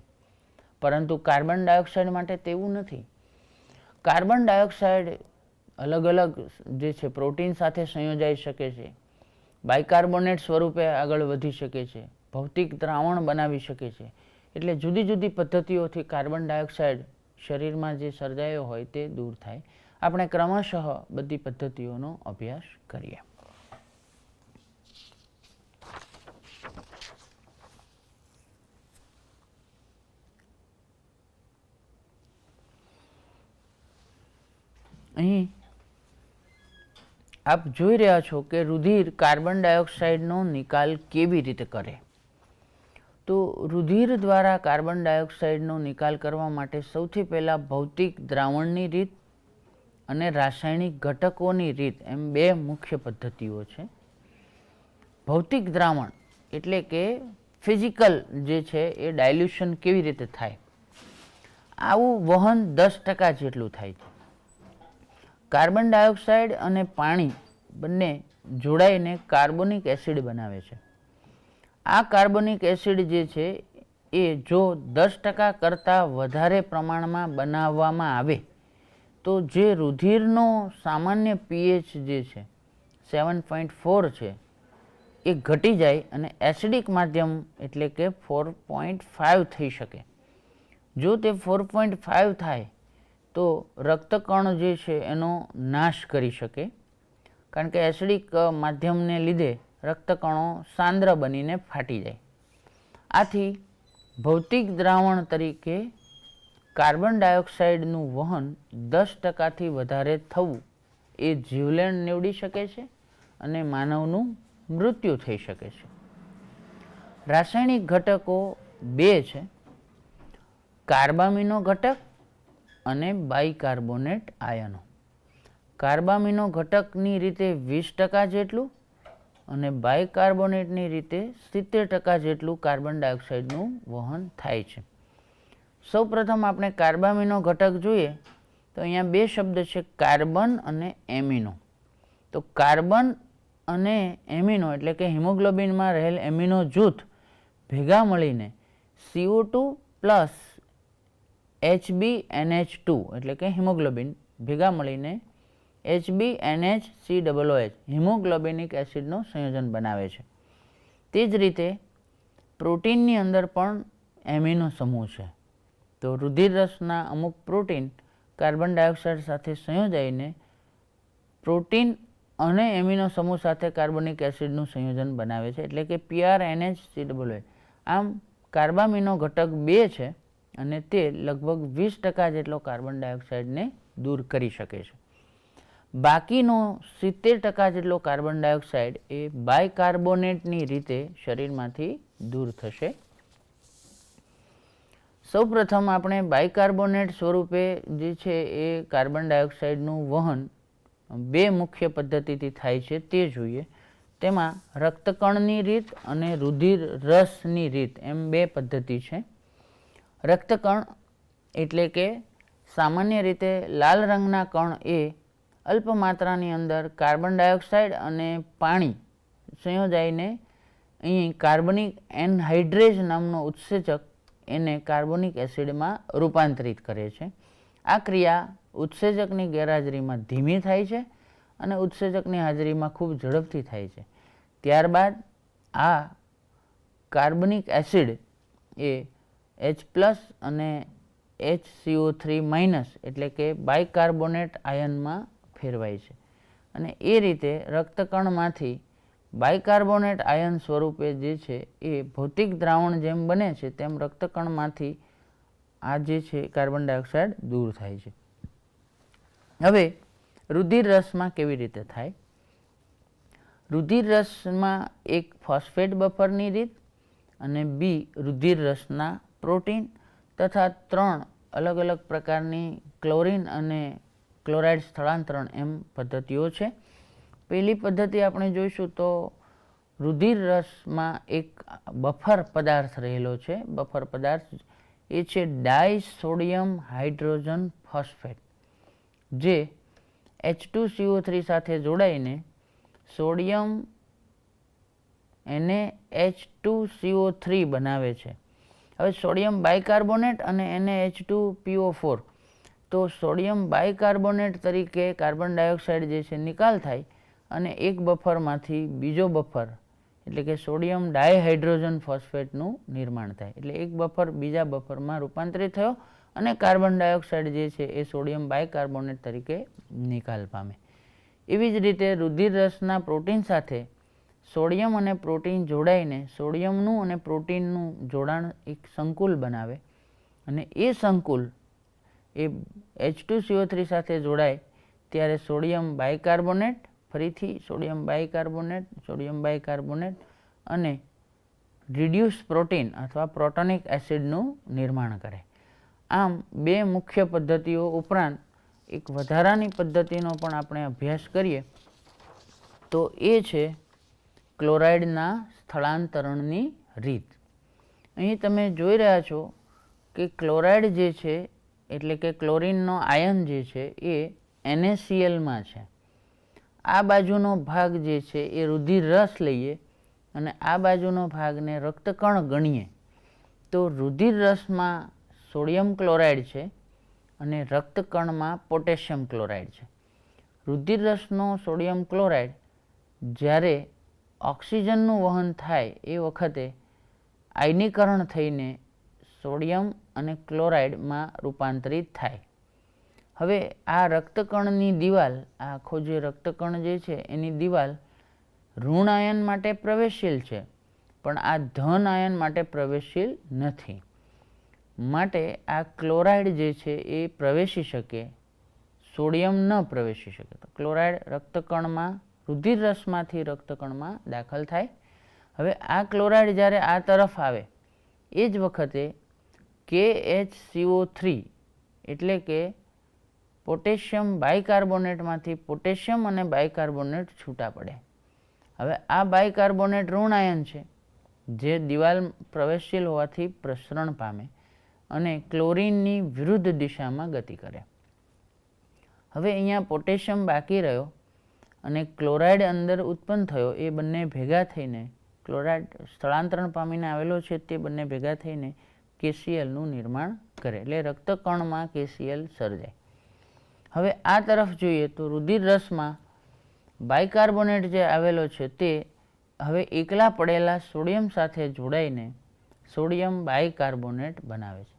પરંતુ કાર્બન ડાયોક્સાઇડ માટે તેવું નથી. કાર્બન ડાયોક્સાઇડ અલગ અલગ જે છે પ્રોટીન સાથે સંયોજાઈ શકે છે, બાયકાર્બોનેટ સ્વરૂપે આગળ વધી શકે છે, ભૌતિક દ્રાવણ બનાવી શકે છે. એટલે જુદી જુદી પદ્ધતિઓથી કાર્બન ડાયોક્સાઇડ શરીરમાં જે સર્જાયો હોય તે દૂર થાય. આપણે ક્રમશઃ બધી પદ્ધતિઓનો અભ્યાસ કરીએ. અહીં આપ જોઈ રહ્યા છો કે રુધિર કાર્બન ડાયોક્સાઇડનો નિકાલ કેવી રીતે કરે. તો રુધિર દ્વારા કાર્બન ડાયોક્સાઇડનો નિકાલ કરવા માટે સૌથી પહેલાં ભૌતિક દ્રાવણની રીત અને રાસાયણિક ઘટકોની રીત એમ 2 મુખ્ય પદ્ધતિઓ છે. ભૌતિક દ્રાવણ એટલે કે ફિઝિકલ જે છે એ ડાયલ્યુશન કેવી રીતે થાય, આવું વહન 10% જેટલું થાય છે. કાર્બન ડાયોક્સાઇડ અને પાણી બંને જોડાઈને કાર્બોનિક એસિડ બનાવે છે. આ કાર્બોનિક એસિડ જે છે એ જો 10% કરતાં વધારે પ્રમાણમાં બનાવવામાં આવે તો જે રુધિરનો સામાન્ય pH જે છે 7.4 છે એ ઘટી જાય અને એસિડિક માધ્યમ એટલે કે 4.5 થઈ શકે. જો તે 4.5 થાય તો રક્તકણ જે છે એનો નાશ કરી શકે, કારણ કે એસિડિક માધ્યમને લીધે રક્તકણો સાંદ્ર બનીને ફાટી જાય. આથી ભૌતિક દ્રાવણ તરીકે કાર્બન ડાયોક્સાઇડનું વહન 10%થી વધારે થવું એ જીવલેણ નીવડી શકે છે અને માનવનું મૃત્યુ થઈ શકે છે. રાસાયણિક ઘટકો બે છે, કાર્બામિનો ઘટક અને બાયકાર્બોનેટ આયનો. કાર્બામિનો ઘટકની રીતે 20% જેટલું અને બાયકાર્બોનેટની રીતે 70% જેટલું કાર્બન ડાયોક્સાઇડનું વહન થાય છે. સૌપ્રથમ આપણે કાર્બામિનો ઘટક જોઈએ તો અહીંયા બે શબ્દ છે, કાર્બન અને એમિનો. તો કાર્બન અને એમિનો એટલે કે હિમોગ્લોબિનમાં રહેલ એમિનો જૂથ ભેગા મળીને CO2 પ્લસ HbNH2 એટલે કે હિમોગ્લોબિન ભેગા મળીને HbNHCOOH હિમોગ્લોબિનિક એસિડનું સંયોજન બનાવે છે. તે જ રીતે પ્રોટીનની અંદર પણ એમિનો સમૂહ છે. તો રુધિર રસના અમુક પ્રોટીન કાર્બન ડાયોક્સાઇડ સાથે સંયોજાઈને પ્રોટીન અને એમિનો સમૂહ સાથે કાર્બોનિક એસિડનું સંયોજન બનાવે છે એટલે કે PRNHCOOH. આમ કાર્બામિનો ઘટક બે છે અને તે લગભગ 20% જેટલો કાર્બન ડાયોક્સાઇડને દૂર કરી શકે છે. બાકીનો 70% જેટલો કાર્બન ડાયોક્સાઇડ એ બાયકાર્બોનેટની રીતે શરીરમાંથી દૂર થશે. સૌપ્રથમ આપણે બાયકાર્બોનેટ સ્વરૂપે જે છે એ કાર્બન ડાયોક્સાઇડનું વહન બે મુખ્ય પદ્ધતિથી થાય છે તે જોઈએ. તેમાં રક્તકણની રીત અને રુધિર રસની રીત એમ બે પદ્ધતિ છે. રક્તકણ એટલે કે સામાન્ય રીતે લાલ રંગના કણ એ અલ્પ માત્રાની અંદર કાર્બન ડાયોક્સાઇડ અને પાણી સંયોજાઈને અહીં કાર્બનિક એનહાઇડ્રેઝ નામનો ઉત્સેચક એને કાર્બોનિક એસિડમાં રૂપાંતરિત કરે છે. આ ક્રિયા ઉત્સેચકની ગેરહાજરીમાં ધીમી થાય છે અને ઉત્સેચકની હાજરીમાં ખૂબ ઝડપથી થાય છે. ત્યારબાદ આ કાર્બનિક એસિડ એ H+ અને HCO3- એટલે કે બાયકાર્બોનેટ આયનમાં ફેરવાય છે અને એ રીતે રક્તકણમાંથી બાયકાર્બોનેટ આયન સ્વરૂપે જે છે એ ભૌતિક દ્રાવણ જેમ બને છે તેમ રક્તકણમાંથી આ જે છે કાર્બન ડાયોક્સાઇડ દૂર થાય છે. હવે રુધિર રસમાં કેવી રીતે થાય? રુધિર રસમાં એક ફોસ્ફેટ બફરની રીત અને બી રુધિર રસના પ્રોટીન તથા 3 અલગ અલગ પ્રકારની ક્લોરીન અને ક્લોરાઇડ સ્થળાંતરણ એમ પદ્ધતિઓ છે. પહેલી પદ્ધતિ આપણે જોઈશું તો રુધિર રસમાં એક બફર પદાર્થ રહેલો છે. બફર પદાર્થ એ છે ડાયસોડિયમ હાઇડ્રોજન ફોસ્ફેટ, જે H2CO3 સાથે જોડાઈને સોડિયમ NaH2CO3 બનાવે છે. હવે સોડિયમ બાયકાર્બોનેટ અને NaH2PO4. તો સોડિયમ બાયકાર્બોનેટ તરીકે કાર્બન ડાયોક્સાઇડ જે છે નિકાલ થાય અને એક બફરમાંથી બીજો બફર એટલે કે સોડિયમ ડાયહાઇડ્રોજન ફોસ્ફેટનું નિર્માણ થાય. એટલે એક બફર બીજા બફરમાં રૂપાંતરિત થયો અને કાર્બન ડાયોક્સાઇડ જે છે એ સોડિયમ બાયકાર્બોનેટ તરીકે નિકાલ પામે. એવી જ રીતે રુધિર રસના પ્રોટીન સાથે સોડિયમ અને પ્રોટીન જોડાઈને સોડિયમનું અને પ્રોટીનનું જોડાણ એક સંકુલ બનાવે અને એ સંકુલ એ H2CO3 સાથે જોડાય ત્યારે સોડિયમ બાયકાર્બોનેટ, ફરીથી સોડિયમ બાયકાર્બોનેટ અને રિડ્યુસ પ્રોટીન અથવા પ્રોટોનિક એસિડનું નિર્માણ કરે. આમ બે મુખ્ય પદ્ધતિઓ ઉપરાંત એક વધારાની પદ્ધતિનો પણ આપણે અભ્યાસ કરીએ તો એ છે ક્લોરાઇડના સ્થળાંતરણની રીત. અહીં તમે જોઈ રહ્યા છો કે ક્લોરાઇડ જે છે એટલે કે ક્લોરીનનો આયન જે છે એ NaCl માં છે. આ બાજુનો ભાગ જે છે એ રુધિર રસ લઈએ અને આ બાજુનો ભાગને રક્તકણ ગણીએ તો રુધિર રસમાં સોડિયમ ક્લોરાઇડ છે અને રક્તકણમાં પોટેશિયમ ક્લોરાઇડ છે. રુધિર રસનો સોડિયમ ક્લોરાઇડ જ્યારે ઓક્સિજનનું વહન થાય એ વખતે આયનીકરણ થઈને સોડિયમ અને ક્લોરાઇડમાં રૂપાંતરિત થાય. હવે આ રક્તકણની દિવાલ, આ આખો જે રક્તકણ જે છે એની દિવાલ ઋણ આયન માટે પ્રવેશશીલ છે, પણ આ ધન આયન માટે પ્રવેશશીલ નથી. માટે આ ક્લોરાઇડ જે છે એ પ્રવેશી શકે, સોડિયમ ન પ્રવેશી શકે. તો ક્લોરાઇડ રક્તકણમાં રુધિર રસમાંથી રક્તકણમાં દાખલ થાય. હવે આ ક્લોરાઇડ જ્યારે આ તરફ આવે એ જ વખતે KHCO3 એટલે કે પોટેશિયમ બાયકાર્બોનેટમાંથી પોટેશિયમ અને બાયકાર્બોનેટ છૂટા પડે. હવે આ બાયકાર્બોનેટ ઋણ આયન છે જે દિવાલ પ્રવેશશીલ હોવાથી પ્રસરણ પામે અને ક્લોરીનની વિરુદ્ધ દિશામાં ગતિ કરે. હવે અહીંયા પોટેશિયમ બાકી રહ્યો અને ક્લોરાઇડ અંદર ઉત્પન્ન થયો. એ બંને ભેગા થઈને ક્લોરાઇડ સ્થળાંતરણ પામીને આવેલો છે તે બંને ભેગા થઈને KClનું નિર્માણ કરે, એટલે રક્તકણમાં KCl સર્જાય. હવે આ તરફ જોઈએ તો રુધિર રસમાં બાયકાર્બોનેટ જે આવેલો છે તે હવે એકલા પડેલા સોડિયમ સાથે જોડાઈને સોડિયમ બાયકાર્બોનેટ બનાવે છે.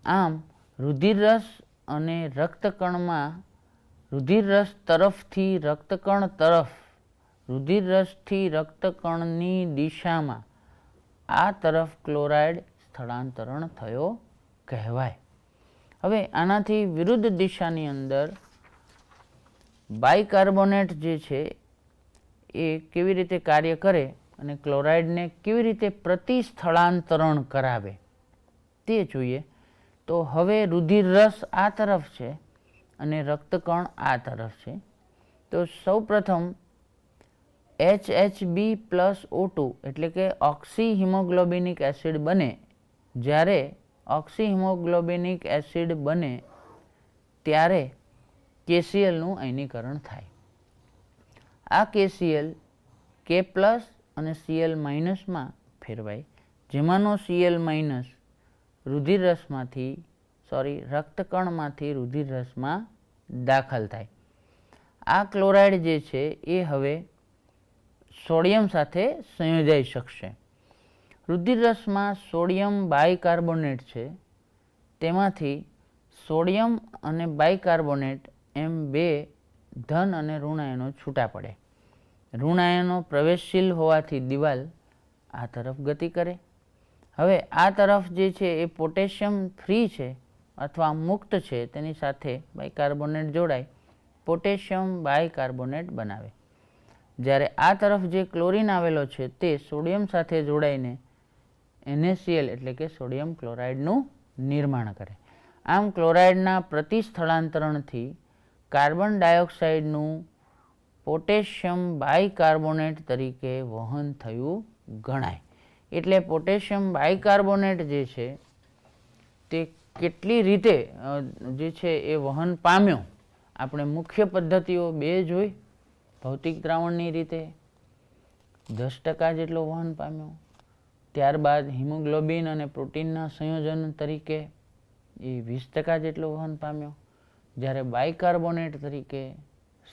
આમ રુધિર રસ અને રક્તકણમાં રુધિર રસ તરફથી રક્તકણ તરફ, રુધિર રસથી રક્તકણની દિશામાં આ તરફ ક્લોરાઇડ સ્થળાંતરણ થયો કહેવાય. હવે આનાથી વિરુદ્ધ દિશાની અંદર બાયકાર્બોનેટ જે છે એ કેવી રીતે કાર્ય કરે અને ક્લોરાઇડને કેવી રીતે પ્રતિસ્થળાંતરણ કરાવે તે જોઈએ. તો હવે રુધિર રસ આ તરફ છે અને રક્તકણ આ તરફ છે. તો સૌપ્રથમ HHB+O2 એટલે કે ઓક્સી હિમોગ્લોબિનિક એસિડ બને. જ્યારે ઓક્સી હિમોગ્લોબિનિક એસિડ બને ત્યારે KClનું આયનીકરણ થાય. આ KCl K+ અને Cl- માં ફેરવાય, જેમાંનો Cl- રુધિર રસમાંથી રક્તકણમાંથી રુધિર રસમાં દાખલ થાય. આ ક્લોરાઇડ જે છે એ હવે સોડિયમ સાથે સંયોજાઈ શકશે. રુધિર રસમાં સોડિયમ બાયકાર્બોનેટ છે, તેમાંથી સોડિયમ અને બાયકાર્બોનેટ એમ બે ધન અને ઋણ આયનો છૂટા પડે. ઋણ આયનો પ્રવેશશીલ હોવાથી દિવાલ આ તરફ ગતિ કરે. હવે આ તરફ જે છે એ પોટેશિયમ ફ્રી છે અથવા મુક્ત છે, તેની સાથે બાયકાર્બોનેટ જોડાય પોટેશિયમ બાયકાર્બોનેટ બનાવે. જ્યારે આ તરફ જે ક્લોરીન આવેલો છે તે સોડિયમ સાથે જોડાઈને NaCl એટલે કે સોડિયમ ક્લોરાઇડનું નિર્માણ કરે. આમ ક્લોરાઇડના પ્રતિસ્થળાંતરણથી કાર્બન ડાયોક્સાઇડનું પોટેશિયમ બાયકાર્બોનેટ તરીકે વહન થયું ગણાય. એટલે પોટેશિયમ બાયકાર્બોનેટ જે છે તે કેટલી રીતે જે છે એ વહન પામ્યો. આપણે મુખ્ય પદ્ધતિઓ બે જોઈ. ભૌતિક દ્રાવણની રીતે 10% જેટલો વહન પામ્યો. ત્યારબાદ હિમોગ્લોબિન અને પ્રોટીનના સંયોજન તરીકે એ 20% જેટલો વહન પામ્યો. જ્યારે બાયકાર્બોનેટ તરીકે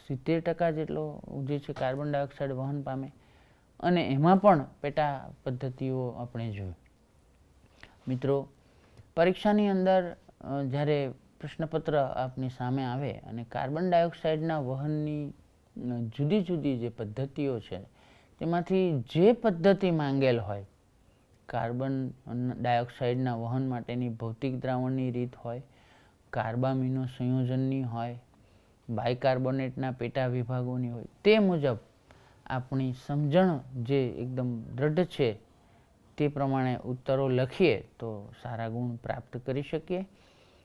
70% જેટલો જે છે કાર્બન ડાયોક્સાઇડ વહન પામે. અને એમાં પણ પેટા પદ્ધતિઓ આપણે જોઈ. મિત્રો, પરીક્ષાની અંદર જ્યારે પ્રશ્નપત્ર આપની સામે આવે અને કાર્બન ડાયોક્સાઇડના વહનની જુદી જુદી જે પદ્ધતિઓ છે તેમાંથી જે પદ્ધતિ માંગેલ હોય, કાર્બન ડાયોક્સાઇડના વહન માટેની ભૌતિક દ્રાવણની રીત હોય, કાર્બામિનો સંયોજનની હોય, બાયકાર્બોનેટના પેટા વિભાગોની હોય, તે મુજબ આપણી સમજણ જે એકદમ દ્રઢ છે તે પ્રમાણે ઉત્તરો લખીએ તો સારા ગુણ પ્રાપ્ત કરી શકીએ.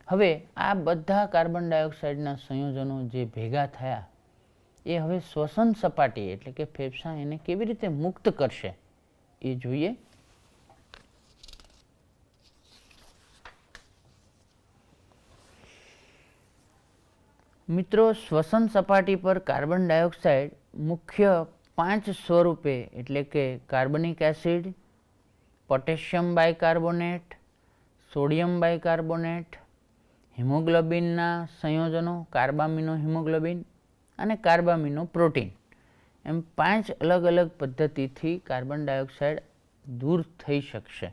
હવે આ બધા કાર્બન ડાયોક્સાઇડના સંયોજનો જે ભેગા થયા એ હવે શ્વસન સપાટી એટલે કે ફેફસા એને કેવી રીતે મુક્ત કરશે એ જોઈએ. મિત્રો, શ્વસન સપાટી પર કાર્બન ડાયોક્સાઇડ મુખ્ય 5 સ્વરૂપે એટલે કે કાર્બનિક acid, potassium bicarbonate, sodium bicarbonate, હિમોગ્લોબિનના સંયોજનો કાર્બામિનો હિમોગ્લોબિન અને કાર્બામિનો પ્રોટીન એમ 5 અલગ અલગ પદ્ધતિથી કાર્બન ડાયોક્સાઇડ દૂર થઈ શકશે.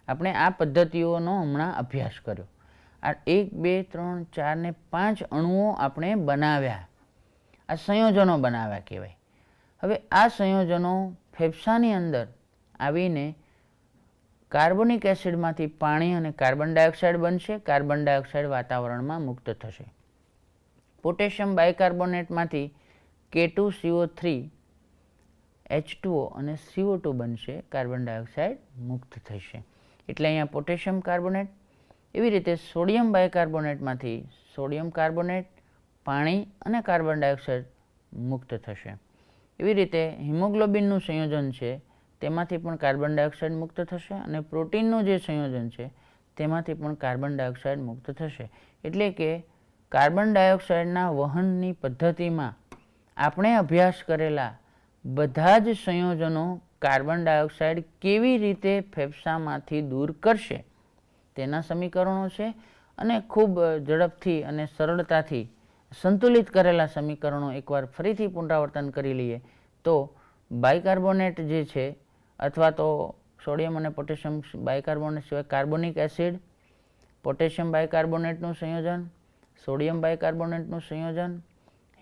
આપણે આ પદ્ધતિઓનો હમણાં અભ્યાસ કર્યો. આ 1, 2, 3, 4 ને 5 અણુઓ આપણે બનાવ્યા, આ સંયોજનો બનાવ્યા કહેવાય. હવે આ સંયોજનો ફેફસાની અંદર આવીને કાર્બોનિક એસિડમાંથી પાણી અને કાર્બન ડાયોક્સાઇડ બનશે. કાર્બન ડાયોક્સાઇડ વાતાવરણમાં મુક્ત થશે. પોટેશિયમ બાયકાર્બોનેટમાંથી K2CO3, H2O અને CO2 બનશે. કાર્બન ડાયોક્સાઇડ મુક્ત થશે. એટલે અહીંયા પોટેશિયમ કાર્બોનેટ. એવી રીતે સોડિયમ બાયકાર્બોનેટમાંથી સોડિયમ કાર્બોનેટ, પાણી અને કાર્બન ડાયોક્સાઇડ મુક્ત થશે. એવી રીતે હિમોગ્લોબિનનું સંયોજન છે તેમાંથી પણ કાર્બન ડાયોક્સાઇડ મુક્ત થશે અને પ્રોટીનનું જે સંયોજન છે તેમાંથી પણ કાર્બન ડાયોક્સાઇડ મુક્ત થશે. એટલે કે કાર્બન ડાયોક્સાઇડના વહનની પદ્ધતિમાં આપણે અભ્યાસ કરેલા બધા જ સંયોજનો કાર્બન ડાયોક્સાઇડ કેવી રીતે ફેફસામાંથી દૂર કરશે તેના સમીકરણો છે. અને ખૂબ ઝડપથી અને સરળતાથી સંતુલિત કરેલા સમીકરણો એકવાર ફરીથી પુનરાવર્તન કરી લઈએ તો બાયકાર્બોનેટ જે છે અથવા તો સોડિયમ અને પોટેશિયમ બાયકાર્બોનેટ સિવાય કાર્બોનિક એસિડ, પોટેશિયમ બાયકાર્બોનેટનું સંયોજન, સોડિયમ બાયકાર્બોનેટનું સંયોજન,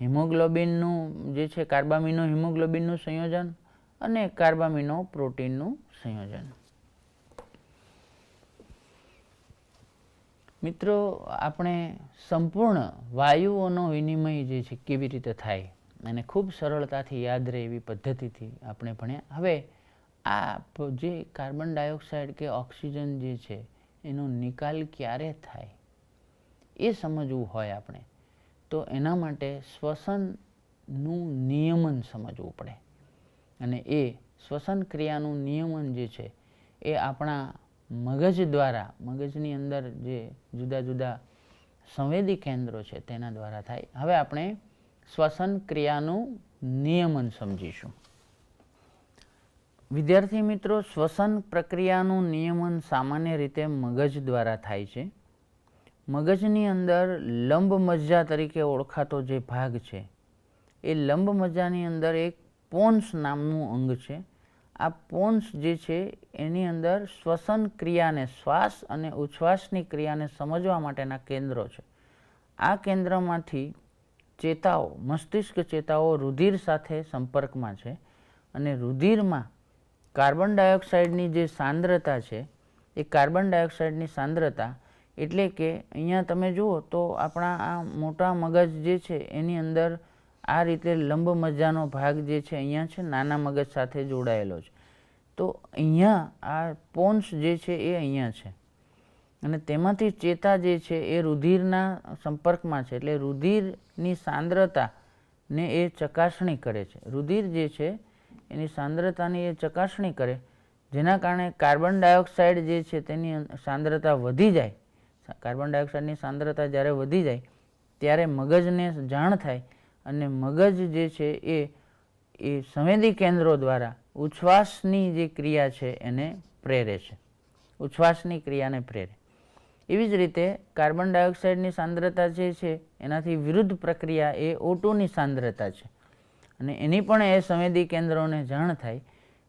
હિમોગ્લોબિનનું જે છે કાર્બામિનો હિમોગ્લોબિનનું સંયોજન અને કાર્બામિનો પ્રોટીનનું સંયોજન. મિત્રો, આપણે સંપૂર્ણ વાયુઓનો વિનિમય જે છે કેવી રીતે થાય અને ખૂબ સરળતાથી યાદ રહે એવી પદ્ધતિથી આપણે ભણ્યા. હવે આ જે કાર્બન ડાયોક્સાઇડ કે ઓક્સિજન જે છે એનો નિકાલ ક્યારે થાય એ સમજવું હોય આપણે તો એના માટે શ્વસનનું નિયમન સમજવું પડે. અને એ શ્વસન ક્રિયાનું નિયમન જે છે એ આપણા મગજ દ્વારા, મગજની અંદર જે જુદા જુદા સંવેદી કેન્દ્રો છે તેના દ્વારા થાય. હવે આપણે શ્વસન ક્રિયાનું નિયમન સમજીશું. વિદ્યાર્થી મિત્રો, શ્વસન પ્રક્રિયાનું નિયમન સામાન્ય રીતે મગજ દ્વારા થાય છે. મગજની અંદર લંબમજ્જા તરીકે ઓળખાતો જે ભાગ છે એ લંબમજ્જાની અંદર એક પોન્સ નામનું અંગ છે. આ પોન્સ જે છે એની અંદર શ્વસન ક્રિયાને, શ્વાસ અને ઉચ્છ્વાસની ક્રિયાને સમજવા માટેના કેન્દ્રો છે. આ કેન્દ્રમાંથી ચેતાઓ, મસ્તિષ્ક ચેતાઓ રુધિર સાથે સંપર્કમાં છે અને રુધિરમાં કાર્બન ડાયોક્સાઇડની જે સાંદ્રતા છે એ કાર્બન ડાયોક્સાઇડની સાંદ્રતા એટલે કે અહીંયા તમે જુઓ તો આપણા આ મોટા મગજ જે છે એની અંદર આ રીતે લંબમજ્જાનો ભાગ જે છે અહીંયા છે, નાના મગજ સાથે જોડાયેલો છે. તો અહીંયા આ પોન્સ જે છે એ અહીંયા છે અને તેમાંથી ચેતા જે છે એ રુધિરના સંપર્કમાં છે. એટલે રુધિરની સાંદ્રતાને એ ચકાસણી કરે છે. રુધિર જે છે એની સાંદ્રતાની એ ચકાસણી કરે, જેના કારણે કાર્બન ડાયોક્સાઇડ જે છે તેની સાંદ્રતા વધી જાય. કાર્બન ડાયોક્સાઇડની સાંદ્રતા જ્યારે વધી જાય ત્યારે મગજને જાણ થાય અને મગજ જે છે એ સંવેદી કેન્દ્રો દ્વારા ઉચ્છ્વાસની જે ક્રિયા છે એને પ્રેરે છે, ઉચ્છ્વાસની ક્રિયાને પ્રેરે. એવી જ રીતે કાર્બન ડાયોક્સાઇડની સાંદ્રતા જે છે એનાથી વિરુદ્ધ પ્રક્રિયા એ O2ની સાંદ્રતા છે અને એની પણ એ સંવેદી કેન્દ્રોને જાણ થાય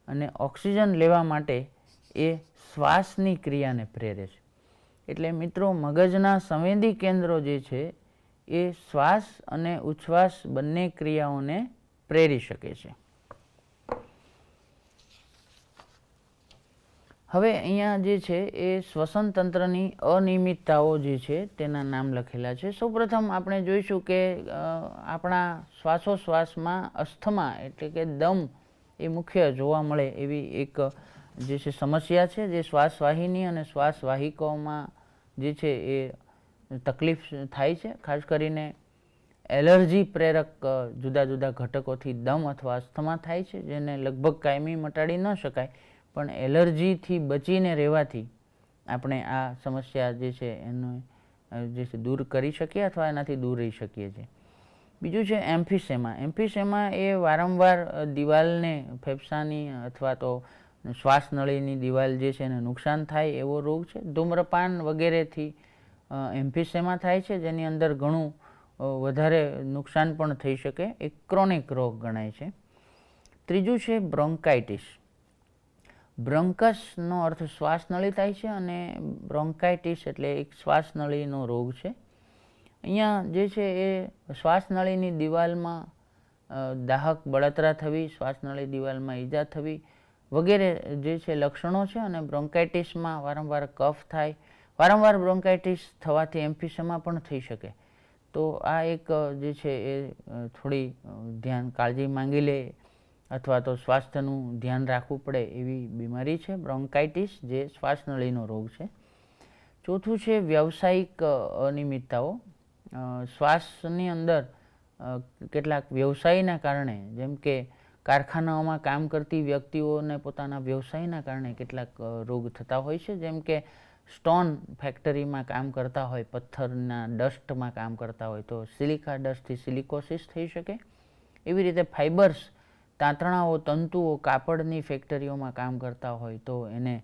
અને ઓક્સિજન લેવા માટે એ શ્વાસની ક્રિયાને પ્રેરે છે. એટલે મિત્રો, મગજના સંવેદી કેન્દ્રો જે છે એ શ્વાસ અને ઉચ્છ્વાસ બંને ક્રિયાઓને પ્રેરી શકે છે. હવે અહીંયા જે છે એ શ્વસન તંત્રની અનિયમિતતાઓ જે છે તેના નામ લખેલા છે. સૌપ્રથમ આપણે જોઈશું કે આપણા શ્વાસોશ્વાસમાં અસ્થમા એટલે કે દમ એ મુખ્ય જોવા મળે એવી એક જે છે સમસ્યા છે, જે શ્વાસવાહિની અને શ્વાસવાહિકાઓમાં જે છે એ તકલીફ થાય છે. ખાસ કરીને એલર્જી પ્રેરક જુદા જુદા ઘટકોથી દમ અથવા અસ્થમા થાય છે, જેને લગભગ કાયમી મટાડી ન શકાય, પણ એલર્જીથી બચીને રહેવાથી આપણે આ સમસ્યા જે છે એનો જે છે દૂર કરી શકીએ અથવા એનાથી દૂર રહી શકીએ છીએ. બીજું છે એમ્ફિસેમા. એમ્ફિસેમા એ વારંવાર દિવાલને, ફેફસાની અથવા તો શ્વાસનળીની દિવાલ જે છે એને નુકસાન થાય એવો રોગ છે. ધૂમ્રપાન વગેરેથી એમ્ફિસેમા થાય છે, જેની અંદર ઘણું વધારે નુકસાન પણ થઈ શકે. એક ક્રોનિક રોગ ગણાય છે. ત્રીજું છે બ્રોન્કાઇટિસ. બ્રોન્કસનો અર્થ શ્વાસનળી થાય છે અને બ્રોન્કાઇટિસ એટલે એક શ્વાસનળીનો રોગ છે. અહીંયા જે છે એ શ્વાસનળીની દિવાલમાં દાહક બળતરા થવી, શ્વાસનળી દિવાલમાં ઈજા થવી વગેરે જે છે લક્ષણો છે. અને બ્રોન્કાઇટિસમાં વારંવાર કફ થાય. વારંવાર બ્રોન્કાઇટિસ થવાથી એમ્ફિસેમા પણ થઈ શકે. તો આ એક જે છે એ થોડી કાળજી માંગી લે અથવા તો સ્વાસ્થ્યનું ધ્યાન રાખવું પડે એવી બીમારી છે બ્રોન્કાઇટિસ, જે શ્વાસનળીનો રોગ છે. ચોથું છે વ્યવસાયિક અનિયમિતતાઓ. શ્વાસની અંદર કેટલાક વ્યવસાયના કારણે, જેમ કે કારખાનાઓમાં કામ કરતી વ્યક્તિઓને પોતાના વ્યવસાયના કારણે કેટલાક રોગ થતા હોય છે. જેમ કે સ્ટોન ફેક્ટરીમાં કામ કરતા હોય, પથ્થરના ડસ્ટમાં કામ કરતા હોય તો સિલિકા ડસ્ટથી સિલિકોસિસ થઈ શકે. એવી રીતે ફાઇબર્સ, તાંતણાઓ, તંતુઓ, કાપડની ફેક્ટરીઓમાં કામ કરતા હોય તો એને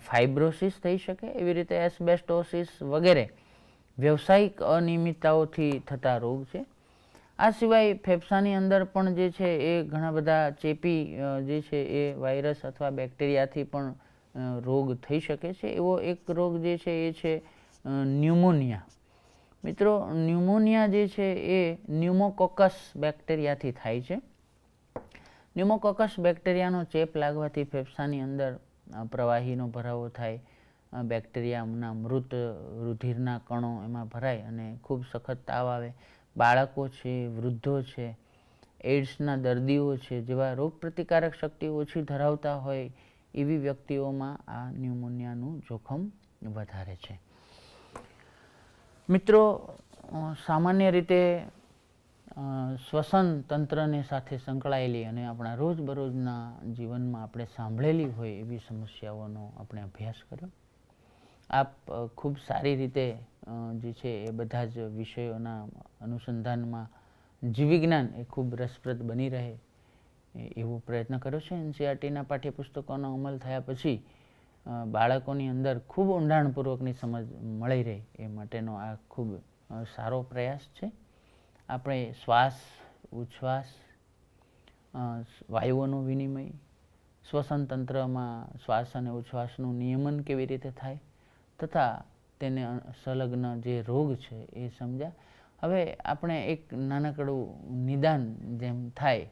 ફાઇબ્રોસિસ થઈ શકે. એવી રીતે એસ્બેસ્ટોસિસ વગેરે વ્યવસાયિક અનિયમિતતાઓથી થતા રોગ છે. આ સિવાય ફેફસાની અંદર પણ જે છે એ ઘણા બધા ચેપી જે છે એ વાયરસ અથવા બેક્ટેરિયાથી પણ રોગ થઈ શકે છે. એવો એક રોગ જે છે એ છે ન્યુમોનિયા. મિત્રો, ન્યુમોનિયા જે છે એ ન્યુમોકોકસ બેક્ટેરિયાથી થાય છે. ન્યુમોકોકસ બેક્ટેરિયાનો ચેપ લાગવાથી ફેફસાની અંદર પ્રવાહીનો ભરાવો થાય, બેક્ટેરિયાના મૃત રુધિરના કણો એમાં ભરાય અને ખૂબ સખત તાવ આવે. બાળકો છે, વૃદ્ધો છે, એઇડ્સના દર્દીઓ છે, જેવા રોગપ્રતિકારક શક્તિ ઓછી ધરાવતા હોય એવી વ્યક્તિઓમાં આ ન્યુમોનિયાનું જોખમ વધારે છે. મિત્રો, સામાન્ય રીતે શ્વસન તંત્રને સાથે સંકળાયેલી અને આપણા રોજબરોજના જીવનમાં આપણે સાંભળેલી હોય એવી સમસ્યાઓનો આપણે અભ્યાસ કર્યો. આપ ખૂબ સારી રીતે જે છે એ બધા જ વિષયોના અનુસંધાનમાં જીવવિજ્ઞાન એ ખૂબ રસપ્રદ બની રહે એવો પ્રયત્ન કર્યો છે. એનસીઈઆરટીના પાઠ્યપુસ્તકોનો અમલ થયા પછી બાળકોની અંદર ખૂબ ઊંડાણપૂર્વકની સમજ મળી રહે એ માટેનો આ ખૂબ સારો પ્રયાસ છે. આપણે શ્વાસ, ઉચ્છ્વાસ, વાયુઓનો વિનિમય, શ્વસન તંત્રમાં શ્વાસ અને ઉચ્છ્વાસનું નિયમન કેવી રીતે થાય તથા તેને સંલગ્ન જે રોગ છે એ સમજ્યા. હવે આપણે એક નાનકડું નિદાન જેમ થાય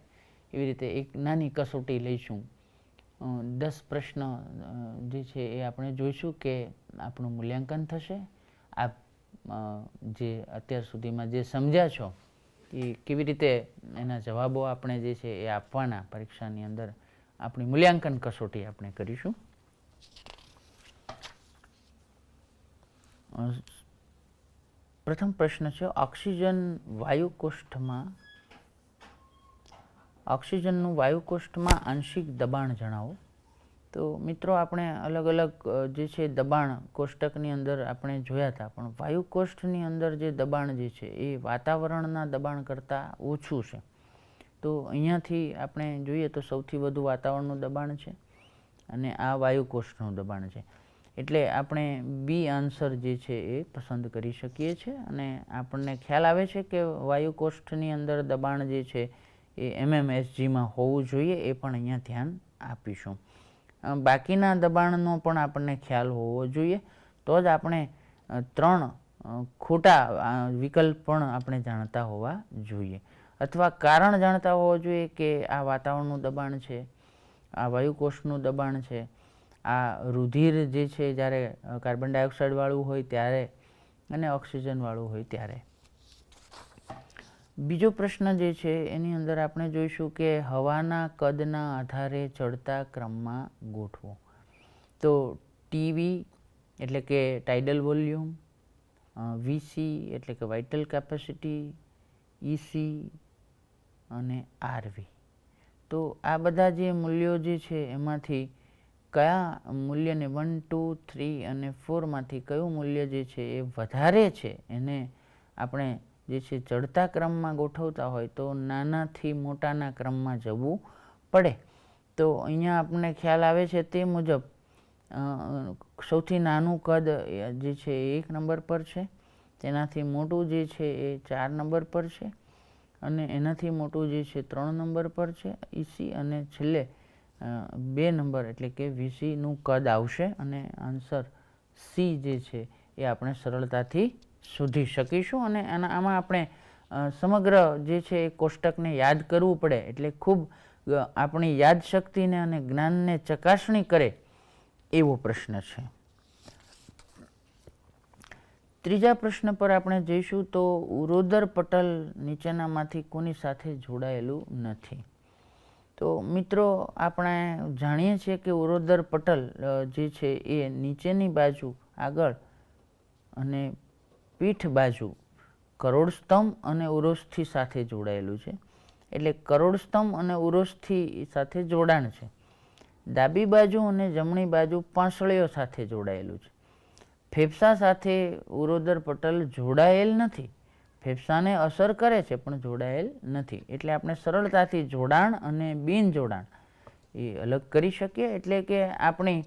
એવી રીતે એક નાની કસોટી લઈશું. 10 પ્રશ્ન જે છે એ આપણે જોઈશું કે આપણું મૂલ્યાંકન થશે. આપ જે અત્યાર સુધીમાં જે સમજ્યા છો એ કેવી રીતે એના જવાબો આપણે જે છે એ આપવાના પરીક્ષાની અંદર આપણી મૂલ્યાંકન કસોટી આપણે કરીશું. પ્રથમ પ્રશ્ન છે, ઓક્સિજનનું વાયુકોષ્ઠમાં આંશિક દબાણ જણાવો. તો મિત્રો, આપણે અલગ અલગ જે છે દબાણ કોષ્ટકની અંદર આપણે જોયા હતા, પણ વાયુકોષ્ઠની અંદર જે દબાણ જે છે એ વાતાવરણના દબાણ કરતાં ઓછું છે. તો અહીંયાથી આપણે જોઈએ તો સૌથી વધુ વાતાવરણનું દબાણ છે અને આ વાયુકોષ્ઠનું દબાણ છે. એટલે આપણે બી આન્સર જે છે એ પસંદ કરી શકીએ છીએ અને આપણને ખ્યાલ આવે છે કે વાયુકોષ્ઠની અંદર દબાણ જે છે એ mmHgમાં હોવું જોઈએ. એ પણ અહીંયા ધ્યાન આપીશું. બાકીના દબાણનો પણ આપણને ખ્યાલ હોવો જોઈએ. તો જ આપણે 3 ખોટા વિકલ્પ પણ આપણે જાણતા હોવા જોઈએ અથવા કારણ જાણતા હોવા જોઈએ કે આ વાતાવરણનું દબાણ છે, આ વાયુકોષ્ઠનું દબાણ છે, આ રુધિર જે છે જ્યારે કાર્બન ડાયોક્સાઇડવાળું હોય ત્યારે અને ઓક્સિજનવાળું હોય ત્યારે. બીજો પ્રશ્ન જે છે એની અંદર આપણે જોઈશું કે હવાના કદના આધારે ચડતા ક્રમમાં ગોઠવો. તો ટીવી એટલે કે ટાઇડલ વોલ્યુમ, વીસી એટલે કે વાઇટલ કેપેસિટી, ઈસી અને આરવી. તો આ બધા જે મૂલ્યો જે છે એમાંથી કયા મૂલ્યને 1, 2, 3 અને 4માંથી કયું મૂલ્ય જે છે એ વધારે છે એને આપણે જે છે ચડતા ક્રમમાં ગોઠવતા હોય તો નાનાથી મોટાના ક્રમમાં જવું પડે. તો અહીંયા આપણને ખ્યાલ આવે છે તે મુજબ સૌથી નાનું કદ જે છે એ 1 નંબર પર છે, તેનાથી મોટું જે છે એ 4 નંબર પર છે, અને એનાથી મોટું જે છે 3 નંબર પર છે EC, અને છેલ્લે 2 નંબર એટલે કે VCનું કદ આવશે. અને આન્સર C જે છે એ આપણે સરળતાથી શોધી શકીશું. અને આમાં આપણે સમગ્ર જે છે એ કોષ્ટકને યાદ કરવું પડે, એટલે ખૂબ આપણી યાદશક્તિને અને જ્ઞાનને ચકાસણી કરે એવો પ્રશ્ન છે. ત્રીજા પ્રશ્ન પર આપણે જઈશું. તો ઉરોદર પટલ નીચેનામાંથી કોની સાથે જોડાયેલું નથી? તો મિત્રો આપણે જાણીએ છીએ કે ઉરોદર પટલ જે છે એ નીચેની બાજુ આગળ અને પીઠ બાજુ કરોડ સ્તંભ અને ઉરોસ્થિ સાથે જોડાયેલું છે. એટલે કરોડ સ્તંભ અને ઉરોસ્થિ સાથે જોડાણ છે. ડાબી બાજુ અને જમણી બાજુ પાંસળીઓ સાથે જોડાયેલું છે. ફેફસા સાથે ઉરોદર પટલ જોડાયેલ નથી. ફેફસાને અસર કરે છે પણ જોડાયેલ નથી. એટલે આપણે સરળતાથી જોડાણ અને બિન જોડાણ એ અલગ કરી શકીએ. એટલે કે આપણી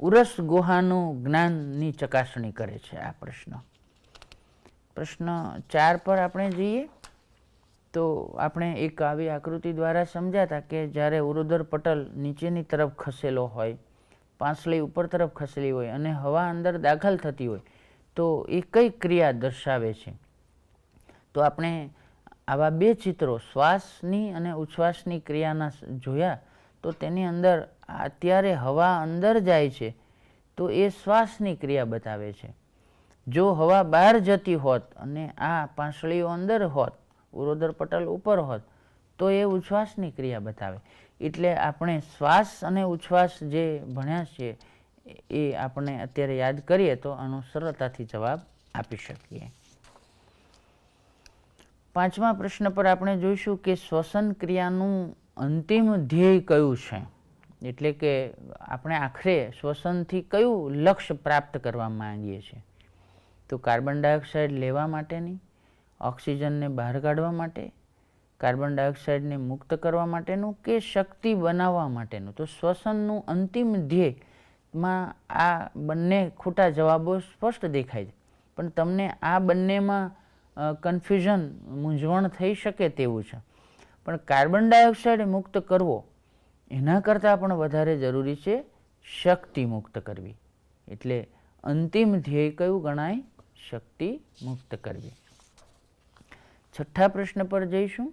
ઉરસ ગુહાનું જ્ઞાનની ચકાસણી કરે છે આ પ્રશ્ન. પ્રશ્ન 4 પર આપણે જઈએ તો આપણે એક આવી આકૃતિ દ્વારા સમજ્યા હતા કે જ્યારે ઉરોદર પટલ નીચેની તરફ ખસેલો હોય, પાંસળી ઉપર તરફ ખસેલી હોય અને હવા અંદર દાખલ થતી હોય તો એ કઈ ક્રિયા દર્શાવે છે? તો આપણે આવા 2 ચિત્રો શ્વાસની અને ઉચ્છ્વાસની ક્રિયાના જોયા. તો તેની અંદર અત્યારે હવા અંદર જાય છે તો એ શ્વાસની ક્રિયા બતાવે છે. જો હવા બહાર જતી હોત અને આ પાંસળીઓ અંદર હોત, ઉરોદર પટલ ઉપર હોત, તો એ ઉચ્છ્વાસની ક્રિયા બતાવે. એટલે આપણે શ્વાસ અને ઉચ્છ્વાસ જે ભણ્યા છે એ આપણે અત્યારે યાદ કરીએ તો આનો સરળતાથી જવાબ આપી શકીએ. 5મા પ્રશ્ન પર આપણે જોઈશું કે શ્વસન ક્રિયાનું અંતિમ ધ્યેય કયું છે? એટલે કે આપણે આખરે શ્વસનથી કયું લક્ષ્ય પ્રાપ્ત કરવા માંગીએ છીએ? તો કાર્બન ડાયોક્સાઇડ લેવા માટેની, ઓક્સિજનને બહાર કાઢવા માટે, કાર્બન ડાયોક્સાઇડને મુક્ત કરવા માટેનું, કે શક્તિ બનાવવા માટેનું? તો શ્વસનનું અંતિમ ધ્યેયમાં આ બંને ખોટા જવાબો સ્પષ્ટ દેખાય છે, પણ તમને આ બંનેમાં કન્ફ્યુઝન, મૂંઝવણ થઈ શકે તેવું છે. પણ કાર્બન ડાયોક્સાઇડ મુક્ત કરવો એના કરતાં પણ વધારે જરૂરી છે શક્તિ મુક્ત કરવી. એટલે અંતિમ ધ્યેય કયું ગણાય? શક્તિ મુક્ત કરવી. 6થા પ્રશ્ન પર જઈશું.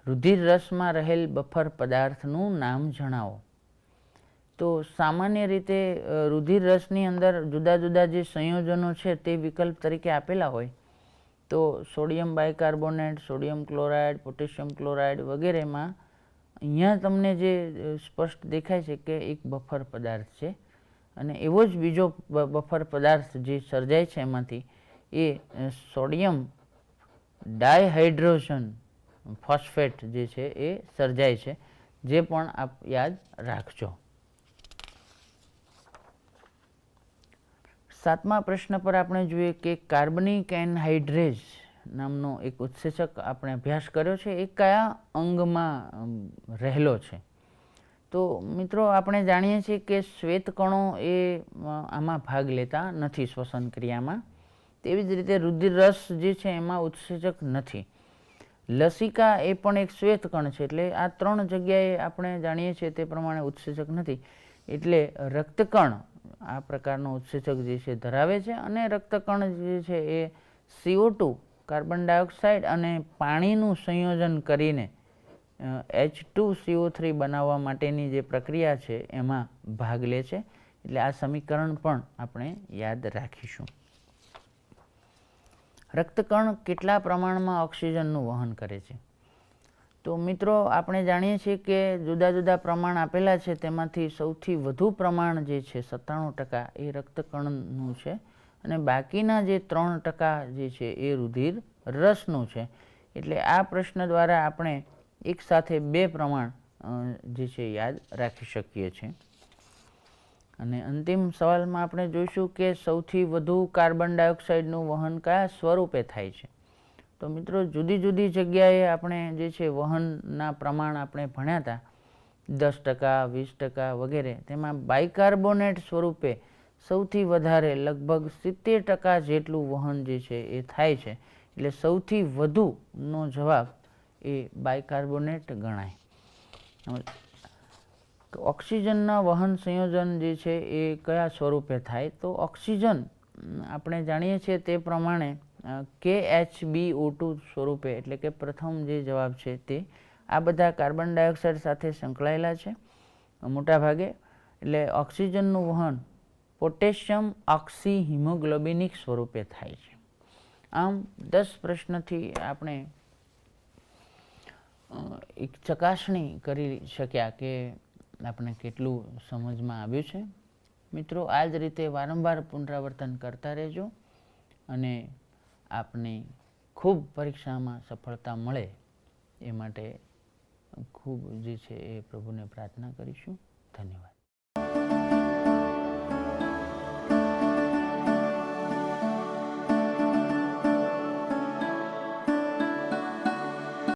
રુધિર રસમાં રહેલ બફર પદાર્થનું નામ જણાવો. તો સામાન્ય રીતે રુધિર રસની અંદર જુદા જુદા જે સંયોજનો છે તે વિકલ્પ તરીકે આપેલા હોય. તો sodium bicarbonate, sodium chloride, potassium chloride વગેરેમાં અહીંયા તમને જે સ્પષ્ટ દેખાય છે કે એક બફર પદાર્થ છે, અને એવો જ બીજો બફર પદાર્થ જે સર્જાય છે એમાંથી એ સોડિયમ ડાયહાઇડ્રોજન ફોસ્ફેટ જે છે એ સર્જાય છે, જે પણ આપ યાદ રાખજો. 7મા પ્રશ્ન પર આપણે જોઈએ કે કાર્બનિક એનહાઇડ્રેઝ નામનો એક ઉત્સેચક આપણે અભ્યાસ કર્યો છે, એ કયા અંગમાં રહેલો છે? તો મિત્રો આપણે જાણીએ છીએ કે શ્વેતકણો એ આમાં ભાગ લેતા નથી શ્વસન ક્રિયામાં. તેવી જ રીતે રુધિર રસ જે છે એમાં ઉત્સેચક નથી. લસિકા એ પણ એક શ્વેતકણ છે, એટલે આ 3 જગ્યાએ આપણે જાણીએ છીએ તે પ્રમાણે ઉત્સેચક નથી. એટલે રક્તકણ આ પ્રકારનો ઉત્સેચક જે છે ધરાવે છે, અને રક્તકણ જે છે એ CO2 કાર્બન ડાયોક્સાઇડ અને પાણીનું સંયોજન કરીને H2CO3 બનાવવા માટેની જે પ્રક્રિયા છે એમાં ભાગ લે છે. એટલે આ સમીકરણ પણ આપણે યાદ રાખીશું. રક્તકણ કેટલા પ્રમાણમાં ઓક્સિજનનું વહન કરે છે? તો મિત્રો આપણે જાણીએ છીએ કે જુદા જુદા પ્રમાણ આપેલા છે, તેમાંથી સૌથી વધુ પ્રમાણ જે છે 97% એ રક્તકણનું છે, અને બાકીના જે 3% જે છે એ રુધિર રસનું છે. એટલે આ પ્રશ્ન દ્વારા આપણે એક સાથે 2 પ્રમાણ જે છે યાદ રાખી શકીએ છીએ. અને અંતિમ સવાલમાં આપણે જોઈશું કે સૌથી વધુ કાર્બન ડાયોક્સાઇડનું વહન કયા સ્વરૂપે થાય છે? તો મિત્રો જુદી જુદી જગ્યાએ આપણે જે છે વહનના પ્રમાણ આપણે ભણ્યા હતા 10%, 20% વગેરે, તેમાં બાયકાર્બોનેટ સ્વરૂપે સૌથી વધારે લગભગ 70% જેટલું વહન જે છે એ થાય છે. એટલે સૌથી વધુનો જવાબ એ બાયકાર્બોનેટ ગણાય. ઓક્સિજનના વહન સંયોજન જે છે એ કયા સ્વરૂપે થાય? તો ઓક્સિજન આપણે જાણીએ છીએ તે પ્રમાણે KHBO2 સ્વરૂપે, એટલે કે પ્રથમ જે જવાબ છે તે આ બધા કાર્બન ડાયોક્સાઇડ સાથે સંકળાયેલા છે મોટા ભાગે. એટલે ઓક્સિજનનું વહન પોટેશિયમ ઓક્સી હિમોગ્લોબિનિક સ્વરૂપે થાય છે. આમ 10 પ્રશ્નથી આપણે એક ચકાસણી કરી શક્યા કે આપણે કેટલું સમજમાં આવ્યું છે. મિત્રો આ જ રીતે વારંવાર પુનરાવર્તન કરતા રહેજો અને આપને ખૂબ પરીક્ષામાં સફળતા મળે એ માટે ખૂબ જે છે એ પ્રભુને પ્રાર્થના કરીશું. ધન્યવાદ.